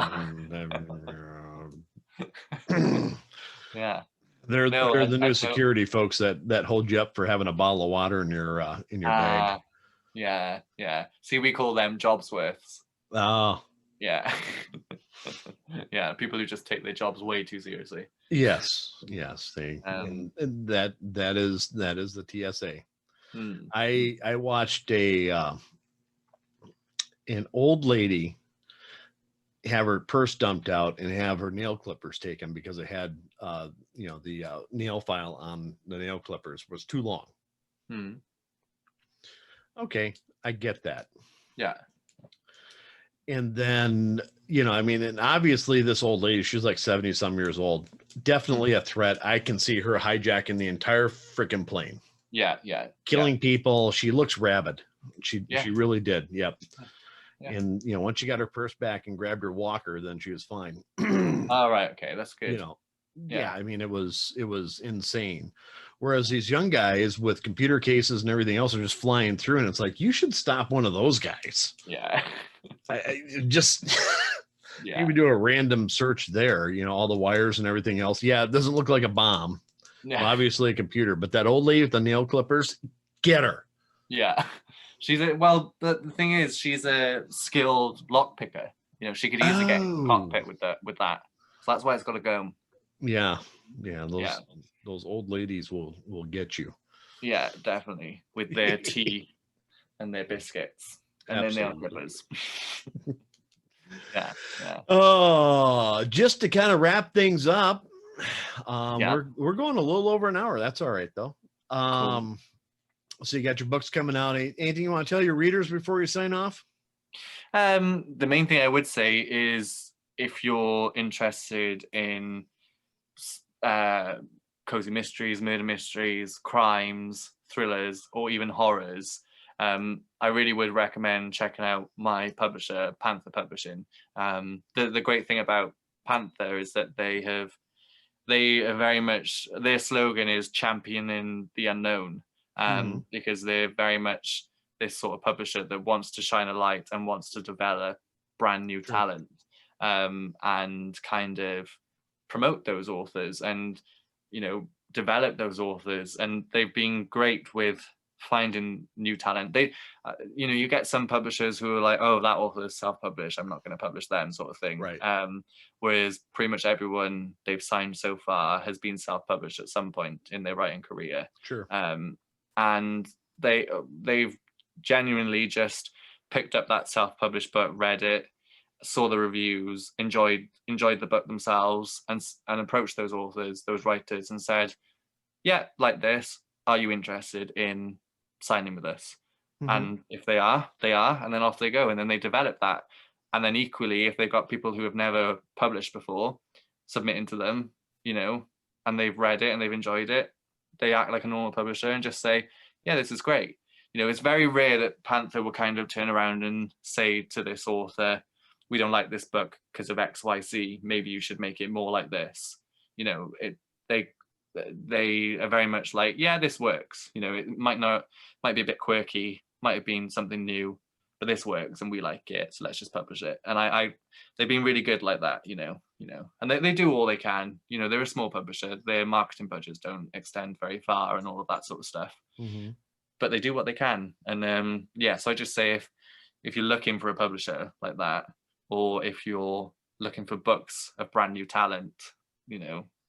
Yeah. They're No, the new security folks that hold you up for having a bottle of water in your bag. Yeah. See, we call them jobs worths. Oh. Yeah. Yeah, people who just take their jobs way too seriously. Yes. They and that is the TSA. I watched an old lady have her purse dumped out and have her nail clippers taken because it had the nail file on the nail clippers was too long. Okay, I get that. Yeah. And then, and obviously this old lady, she's like 70 some years old, definitely a threat. I can see her hijacking the entire freaking plane. Yeah. Killing people. She looks rabid. She really did. Yep. Yeah. And, once she got her purse back and grabbed her walker, then she was fine. All right. Okay. That's good. I mean, it was insane. Whereas these young guys with computer cases and everything else are just flying through, and it's like, you should stop one of those guys. Yeah. I just maybe do a random search there, all the wires and everything else. Yeah, it doesn't look like a bomb. Yeah. Well, obviously a computer, but that old lady with the nail clippers, get her. Yeah. The thing is, she's a skilled lock picker. She could easily get in the cockpit with that. So that's why it's got to go. Yeah. Those old ladies will get you. Yeah, definitely, with their tea and their biscuits and their nail clippers. Yeah. Oh, just to kind of wrap things up, we're going a little over an hour. That's all right though. Cool. So you got your books coming out. Anything you want to tell your readers before you sign off? The main thing I would say is, if you're interested in cozy mysteries, murder mysteries, crimes, thrillers, or even horrors, I really would recommend checking out my publisher, Panther Publishing. The great thing about Panther is that they are very much, their slogan is championing the unknown, because they're very much this sort of publisher that wants to shine a light and wants to develop brand new talent, and kind of promote those authors and develop those authors. And they've been great with finding new talent. They you get some publishers who are like, oh, that author is self-published, I'm not going to publish them, sort of thing, right? Whereas pretty much everyone they've signed so far has been self-published at some point in their writing career. Sure. And they've genuinely just picked up that self-published book, read it, saw the reviews, enjoyed the book themselves, and approached those authors, those writers, and said, yeah, like this, are you interested in signing with us? And if they are, and then off they go, and then they develop that. And then equally, if they've got people who have never published before submitting to them, and they've read it and they've enjoyed it, they act like a normal publisher and just say, yeah, this is great. It's very rare that Panther will kind of turn around and say to this author, we don't like this book because of XYZ, maybe you should make it more like this. They are very much like, yeah, this works. It might be a bit quirky, might have been something new, but this works and we like it, so let's just publish it. And they've been really good like that, and they do all they can. They're a small publisher, their marketing budgets don't extend very far and all of that sort of stuff, but they do what they can. And so I just say, if you're looking for a publisher like that, or if you're looking for books of brand new talent,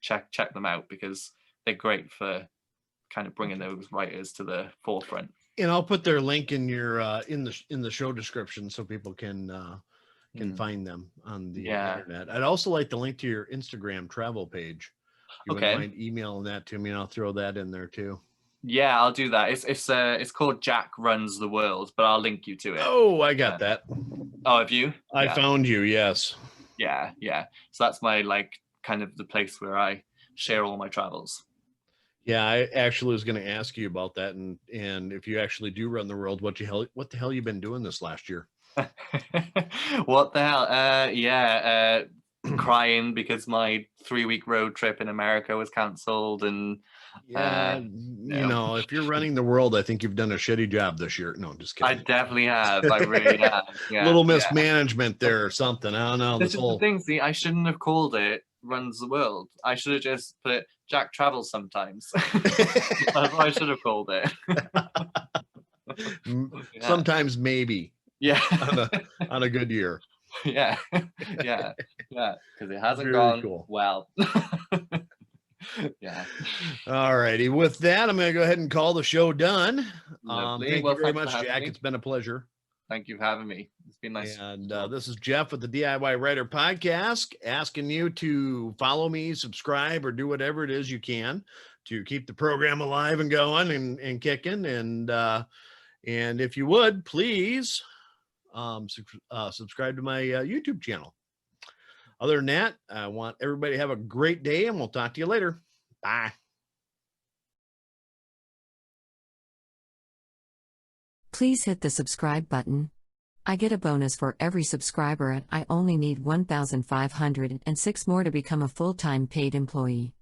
check them out, because they're great for kind of bringing those writers to the forefront. And I'll put their link in your in the show description so people can find them on the internet. I'd also like to link to your Instagram travel page. If you wouldn't mind emailing that to me, and I'll throw that in there too. Yeah, I'll do that. It's called Jack Runs the World, but I'll link you to it. Oh, I got that. Oh, have you? I found you. Yes. Yeah. So that's my like kind of the place where I share all my travels. Yeah, I actually was going to ask you about that, and if you actually do run the world, what the hell you been doing this last year? What the hell? Crying because my 3-week road trip in America was cancelled, and if you're running the world, I think you've done a shitty job this year. No, I'm just I kidding. definitely have. I really have. Yeah, Little mismanagement there or something. I don't know. This is the thing. See, I shouldn't have called it Runs the World. I should have just put Jack Travels Sometimes. That's what I should have called it. Sometimes maybe. Yeah. on a good year. Yeah. Because it hasn't gone well. Yeah. All righty. With that, I'm going to go ahead and call the show done. Lovely. Thank you very much, Jack. It's been a pleasure. Thank you for having me. It's been nice. And this is Jeff with the DIY Writer Podcast, asking you to follow me, subscribe, or do whatever it is you can to keep the program alive and going and kicking. And if you would, please subscribe to my YouTube channel. Other than that, I want everybody to have a great day, and we'll talk to you later. Bye. Please hit the subscribe button. I get a bonus for every subscriber, and I only need 1,506 more to become a full-time paid employee.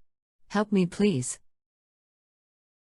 Help me, please.